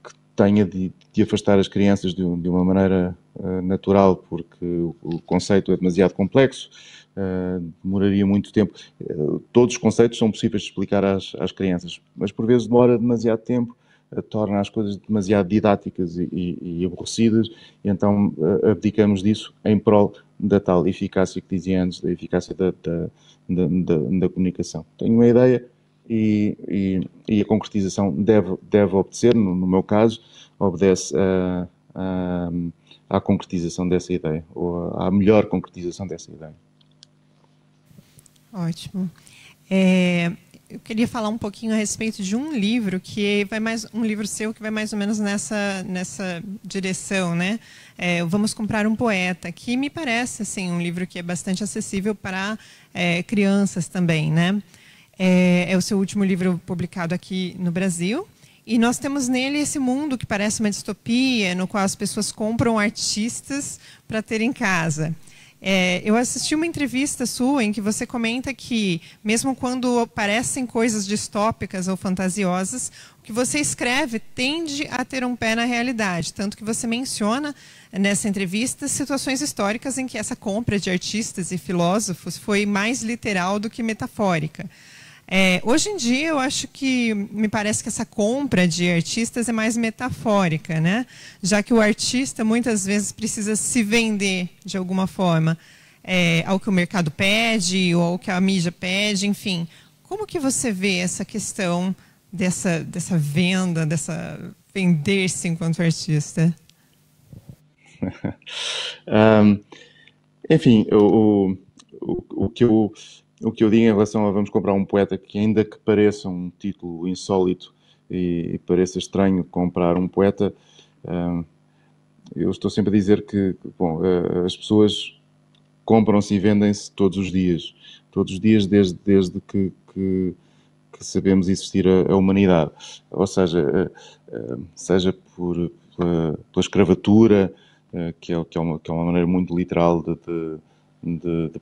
que tenha de afastar as crianças de uma maneira natural, porque o conceito é demasiado complexo, demoraria muito tempo. Todos os conceitos são possíveis de explicar às crianças, mas por vezes demora demasiado tempo, torna as coisas demasiado didáticas e aborrecidas, e então abdicamos disso em prol da tal eficácia que dizia antes, da eficácia da comunicação. Tenho uma ideia e a concretização deve obedecer, no meu caso, obedece à concretização dessa ideia, ou à melhor concretização dessa ideia. Ótimo. Eu queria falar um pouquinho a respeito de um livro um livro seu que vai mais ou menos nessa direção, né? Vamos Comprar um Poeta, que me parece assim um livro que é bastante acessível para crianças também, né? É o seu último livro publicado aqui no Brasil. E nós temos nele esse mundo que parece uma distopia, no qual as pessoas compram artistas para ter em casa. Eu assisti uma entrevista sua em que você comenta que, mesmo quando parecem coisas distópicas ou fantasiosas, o que você escreve tende a ter um pé na realidade. Tanto que você menciona nessa entrevista situações históricas em que essa compra de artistas e filósofos foi mais literal do que metafórica. Hoje em dia, eu acho que me parece que essa compra de artistas é mais metafórica, né? Já que o artista muitas vezes precisa se vender de alguma forma ao que o mercado pede ou ao que a mídia pede, enfim. Como que você vê essa questão dessa venda, dessa vender-se enquanto artista? Enfim, o que eu digo em relação a Vamos Comprar um Poeta, que ainda que pareça um título insólito e pareça estranho comprar um poeta, eu estou sempre a dizer que as pessoas compram-se e vendem-se todos os dias desde que sabemos existir a humanidade. Ou seja, seja pela escravatura, que é uma maneira muito literal de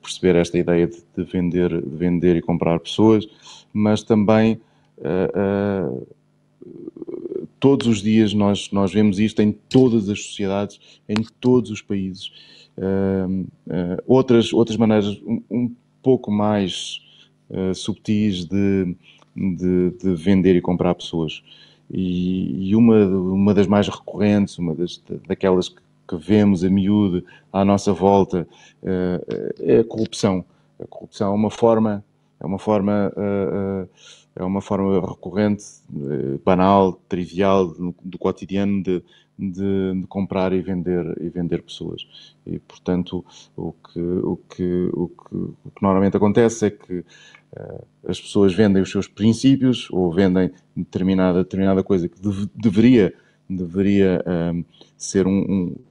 perceber esta ideia de vender e comprar pessoas, mas também todos os dias nós vemos isto em todas as sociedades, em todos os países. Outras maneiras um pouco mais subtis de vender e comprar pessoas. E uma das mais recorrentes, daquelas que vemos a miúde à nossa volta, é a corrupção. A corrupção é uma forma recorrente, banal, trivial, do cotidiano de comprar e vender pessoas. E, portanto, o que normalmente acontece é que as pessoas vendem os seus princípios ou vendem determinada coisa que deveria ser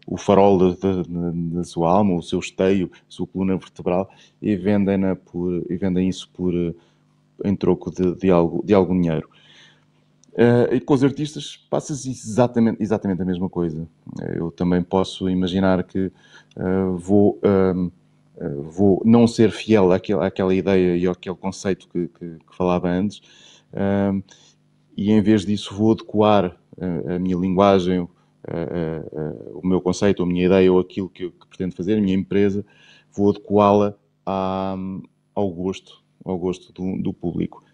o farol da sua alma, o seu esteio, a sua coluna vertebral, e vendem isso em troco de algum dinheiro. E com os artistas passa-se exatamente a mesma coisa. Eu também posso imaginar que vou não ser fiel àquela ideia e àquele conceito que falava antes, e em vez disso vou adequar a minha linguagem, o meu conceito, a minha ideia ou aquilo que pretendo fazer, a minha empresa, vou adequá-la ao gosto do público.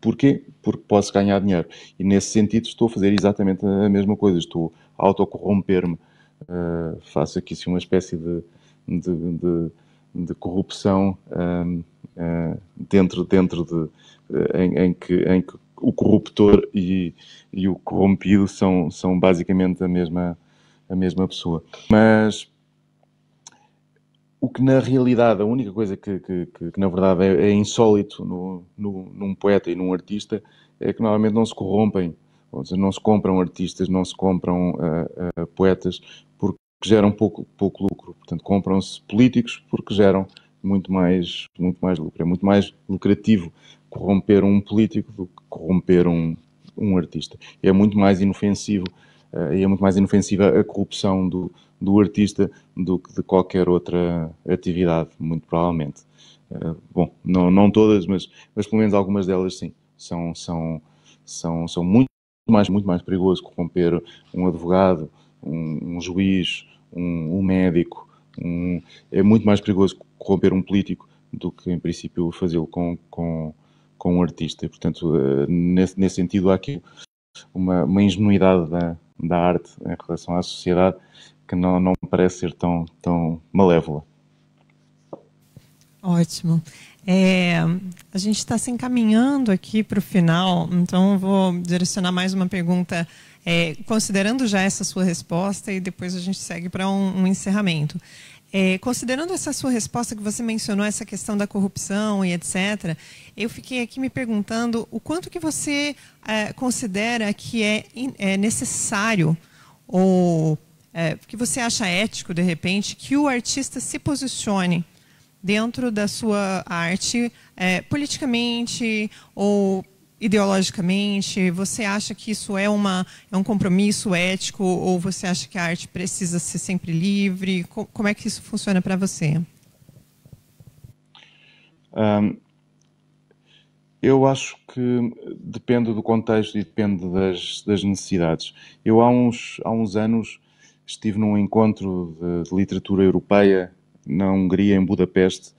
Porquê? Porque posso ganhar dinheiro. E nesse sentido estou a fazer exatamente a mesma coisa. Estou a autocorromper-me. Faço aqui uma espécie de corrupção em que o corruptor e o corrompido são basicamente a mesma pessoa. Mas O que na realidade, a única coisa que na verdade é insólito num poeta e num artista é que normalmente não se corrompem, ou seja, não se compram artistas, não se compram poetas porque geram pouco lucro. Portanto, compram-se políticos porque geram muito mais lucro. É muito mais lucrativo corromper um político do que corromper um artista. É muito mais inofensivo, e é muito mais inofensiva a corrupção do artista do que de qualquer outra atividade, muito provavelmente. Bom, não todas, mas pelo menos algumas delas sim. São muito mais perigoso corromper um advogado, um juiz, um médico. É muito mais perigoso corromper um político do que, em princípio, fazê-lo com um artista. E, portanto, nesse sentido, há aqui uma ingenuidade da arte em relação à sociedade que não me parece ser tão malévola. Ótimo. A gente está se encaminhando aqui para o final, então eu vou direcionar mais uma pergunta, considerando já essa sua resposta, e depois a gente segue para um encerramento. Considerando essa sua resposta que você mencionou, essa questão da corrupção e etc., eu fiquei aqui me perguntando o quanto que você considera que é necessário ou que você acha ético, de repente, que o artista se posicione dentro da sua arte, politicamente ou ideologicamente. Você acha que isso é um compromisso ético, ou você acha que a arte precisa ser sempre livre? Como é que isso funciona para você? Eu acho que depende do contexto e depende das necessidades. Eu há uns anos estive num encontro de literatura europeia na Hungria, em Budapeste,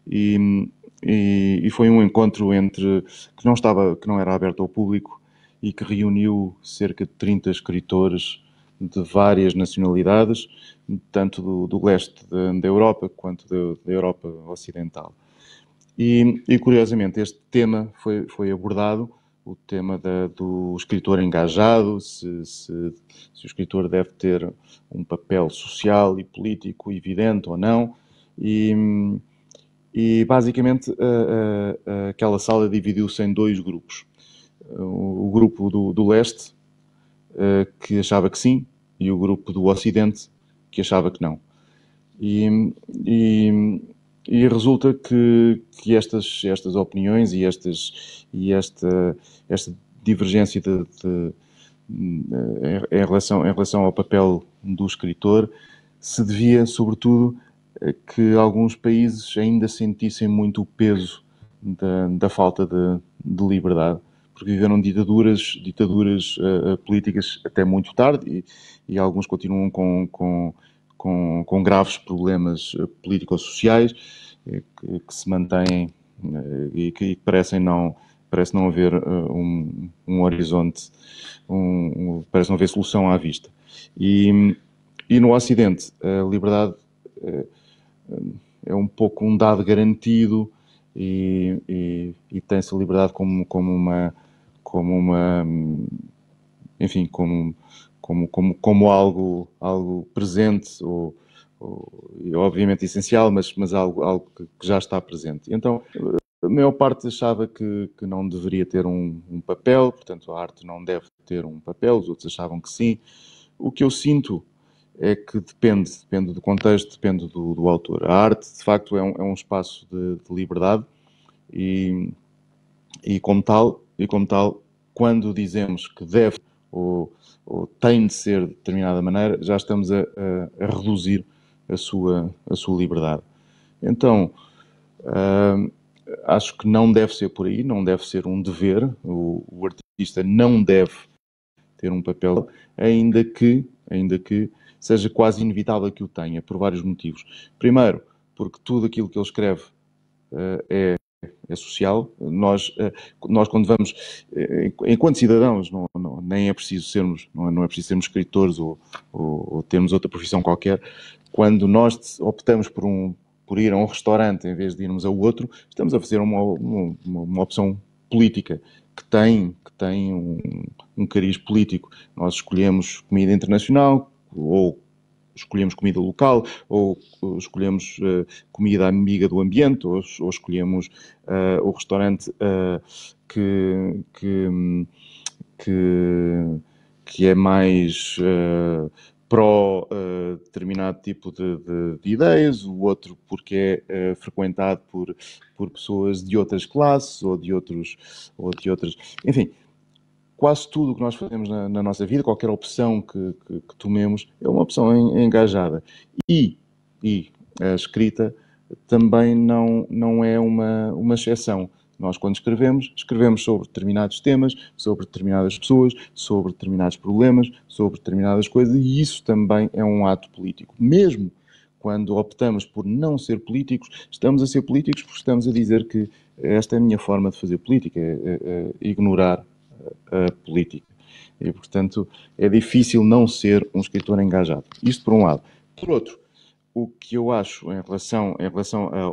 e foi um encontro que não era aberto ao público e que reuniu cerca de 30 escritores de várias nacionalidades, tanto do leste da Europa quanto da Europa Ocidental. E curiosamente este tema foi abordado, o tema do escritor engajado, se o escritor deve ter um papel social e político evidente ou não, e basicamente aquela sala dividiu-se em dois grupos. O grupo do leste, que achava que sim, e o grupo do ocidente, que achava que não. E resulta que estas opiniões e esta divergência em relação ao papel do escritor se devia, sobretudo, a que alguns países ainda sentissem muito o peso da falta de liberdade, porque viveram ditaduras políticas até muito tarde e alguns continuam com graves problemas político-sociais que se mantêm e que parece não haver um horizonte, parece não haver solução à vista. E no Ocidente, a liberdade é um pouco um dado garantido e tem-se a liberdade enfim, como algo presente e obviamente essencial, mas algo que já está presente. Então, a maior parte achava que não deveria ter um papel, portanto a arte não deve ter um papel, os outros achavam que sim. O que eu sinto é que depende do contexto, depende do autor. A arte, de facto, é um espaço de liberdade e como tal, quando dizemos que deve ou tem de ser de determinada maneira, já estamos a reduzir a sua liberdade. Então, acho que não deve ser por aí, não deve ser um dever. O artista não deve ter um papel, ainda que seja quase inevitável que o tenha, por vários motivos. Primeiro, porque tudo aquilo que ele escreve é social. Nós quando vamos, enquanto cidadãos, nem é preciso sermos, não é preciso sermos escritores ou termos outra profissão qualquer. Quando nós optamos por ir a um restaurante em vez de irmos a outro, estamos a fazer uma opção política que tem um cariz político. Nós escolhemos comida internacional ou escolhemos comida local, ou escolhemos comida amiga do ambiente, ou escolhemos o restaurante que é mais pró determinado tipo de ideias, o outro porque é frequentado por pessoas de outras classes ou de outras. Enfim, quase tudo o que nós fazemos na nossa vida, qualquer opção que tomemos, é uma opção engajada. E a escrita também não é uma exceção. Nós, quando escrevemos sobre determinados temas, sobre determinadas pessoas, sobre determinados problemas, sobre determinadas coisas, e isso também é um ato político. Mesmo quando optamos por não ser políticos, estamos a ser políticos porque estamos a dizer que esta é a minha forma de fazer política, é ignorar a política. E, portanto, é difícil não ser um escritor engajado. Isto por um lado. Por outro, o que eu acho em relação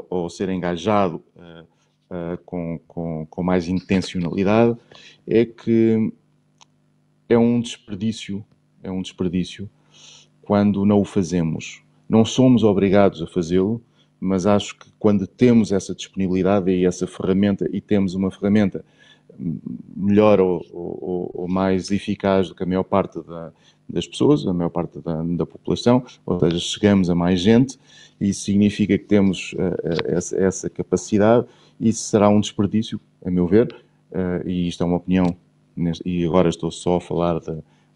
ao ser engajado com mais intencionalidade é que é um desperdício quando não o fazemos. Não somos obrigados a fazê-lo, mas acho que quando temos essa disponibilidade e essa ferramenta, e temos uma ferramenta melhor ou mais eficaz do que a maior parte das pessoas, a maior parte da população, ou seja, chegamos a mais gente, isso significa que temos essa capacidade. Isso será um desperdício, a meu ver, e isto é uma opinião, e agora estou só a falar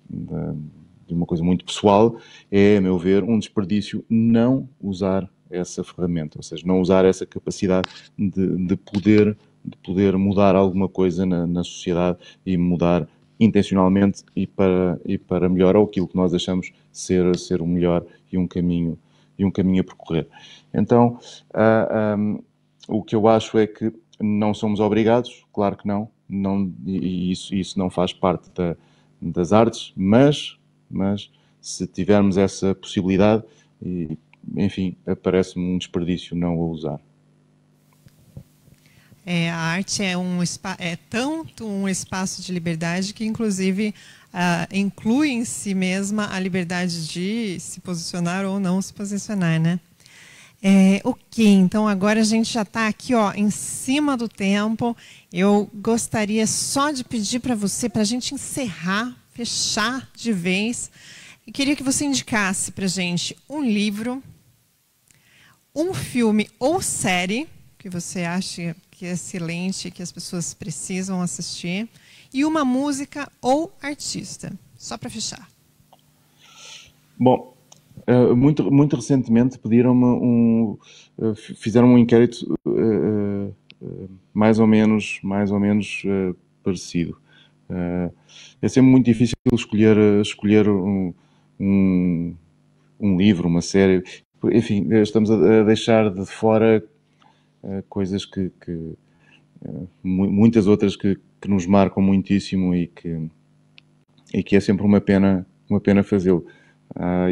de uma coisa muito pessoal, é, a meu ver, um desperdício não usar essa ferramenta, ou seja, não usar essa capacidade de poder mudar alguma coisa na sociedade e mudar intencionalmente e para melhor, ou aquilo que nós achamos ser o melhor e um caminho a percorrer. Então, o que eu acho é que não somos obrigados, claro que não e isso não faz parte das artes, mas se tivermos essa possibilidade, enfim, parece-me um desperdício não a usar. A arte é tanto um espaço de liberdade que, inclusive, inclui em si mesma a liberdade de se posicionar ou não se posicionar, né? Ok, então agora a gente já está aqui em cima do tempo. Eu gostaria só de pedir para você, para a gente encerrar, fechar de vez, eu queria que você indicasse para a gente um livro, um filme ou série que você acha que é excelente, que as pessoas precisam assistir, e uma música ou artista, só para fechar. Bom, muito recentemente fizeram um inquérito mais ou menos parecido. É sempre muito difícil escolher um livro, uma série. Enfim, estamos a deixar de fora coisas muitas outras que nos marcam muitíssimo e que é sempre uma pena fazê-lo.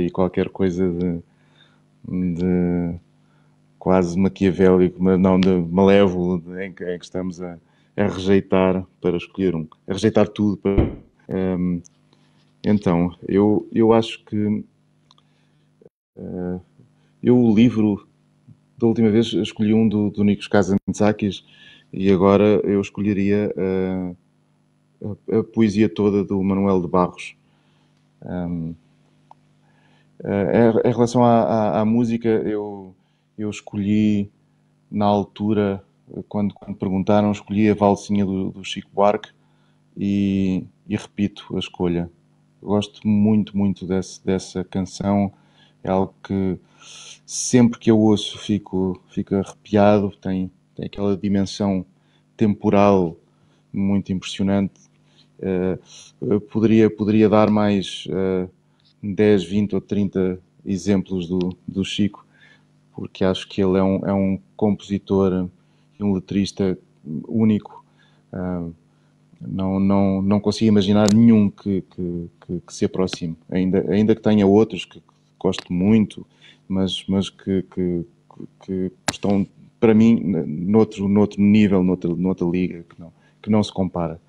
E qualquer coisa de quase maquiavélico, mas não de malévolo, em que estamos a rejeitar para escolher a rejeitar tudo. Então, eu acho que o livro da última vez escolhi um do Nikos Kazantzakis e agora eu escolheria a poesia toda do Manuel de Barros. Em relação à música, eu escolhi, na altura, quando perguntaram, escolhi a Valsinha do Chico Buarque e repito a escolha. Gosto muito dessa canção, é algo que sempre que eu ouço fico arrepiado, tem aquela dimensão temporal muito impressionante. Poderia dar mais 10, 20 ou 30 exemplos do Chico, porque acho que ele é um compositor e um letrista único. Não consigo imaginar nenhum que se aproxime, ainda que tenha outros que gosto muito, mas que estão, para mim, noutro nível, noutra liga, que não se compara.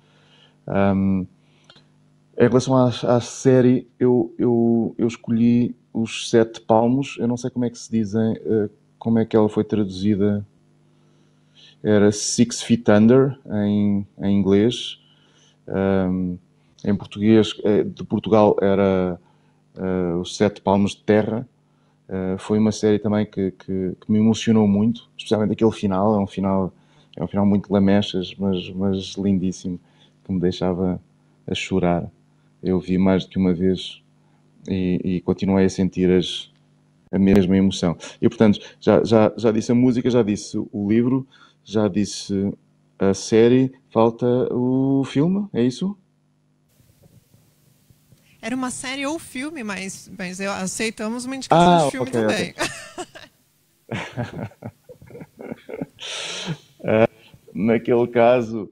Em relação à série, eu escolhi Os Sete Palmos, eu não sei como é que se dizem, como é que ela foi traduzida. Era Six Feet Under em inglês. Em português, de Portugal, era Os Sete Palmos de Terra. Foi uma série também que me emocionou muito, especialmente aquele final. É um final muito lamechas, mas lindíssimo, que me deixava a chorar. Eu vi mais do que uma vez e continuei a sentir a mesma emoção. E, portanto, já disse a música, já disse o livro, já disse a série, falta o filme, é isso? Era uma série ou filme, mas aceitamos uma indicação de filme okay, também. Okay. Naquele caso,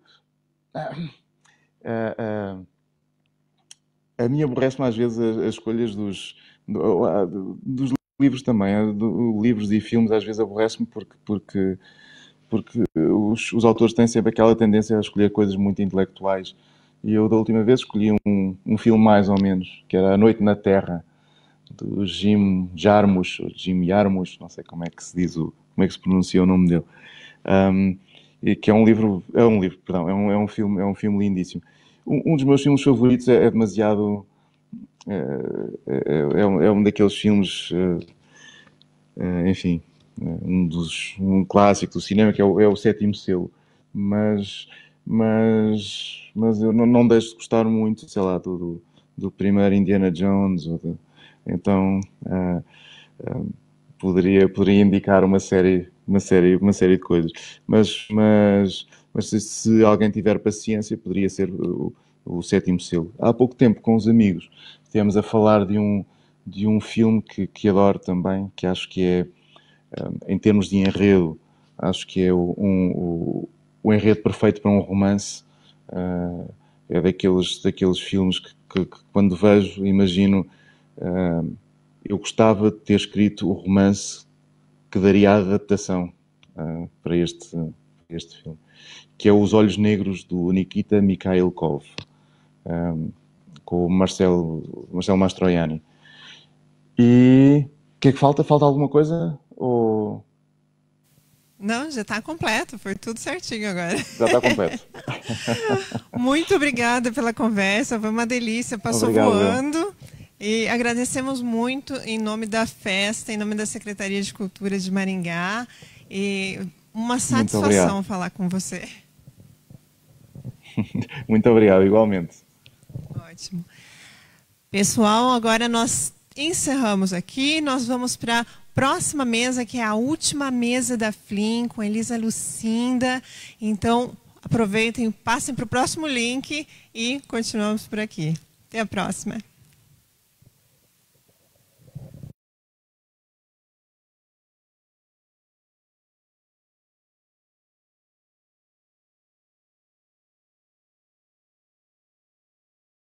a mim aborrece-me às vezes as escolhas dos livros também. Livros e filmes às vezes aborrece-me porque os autores têm sempre aquela tendência a escolher coisas muito intelectuais. E eu, da última vez, escolhi um filme mais ou menos, que era A Noite na Terra, do Jim Jarmusch, ou Jim Jarmusch, não sei como é que se diz, como é que se pronuncia o nome dele. E que é um filme lindíssimo. Um dos meus filmes favoritos é demasiado... É um daqueles filmes, enfim, um clássico do cinema, que é o Sétimo Selo. Mas eu não deixo de gostar muito, sei lá, do primeiro Indiana Jones. Então, poderia indicar uma série de coisas. Mas se alguém tiver paciência, poderia ser o Sétimo Selo. Há pouco tempo, com os amigos, estivemos a falar de um filme que adoro também, que acho que é, em termos de enredo, acho que é o enredo perfeito para um romance. É daqueles filmes que quando vejo, imagino, eu gostava de ter escrito o romance que daria a adaptação para este filme, que é Os Olhos Negros, do Nikita Mikhailkov, com o Marcelo Mastroianni. E o que é que falta? Falta alguma coisa? Ou... Não, já está completo, foi tudo certinho agora. Já está completo. Muito obrigada pela conversa, foi uma delícia, passou voando. E agradecemos muito em nome da festa, em nome da Secretaria de Cultura de Maringá. E uma satisfação falar com você. Muito obrigado, igualmente. Ótimo. Pessoal, agora nós encerramos aqui, nós vamos para a próxima mesa, que é a última mesa da FLIM, com Elisa Lucinda. Então, aproveitem, passem para o próximo link e continuamos por aqui. Até a próxima.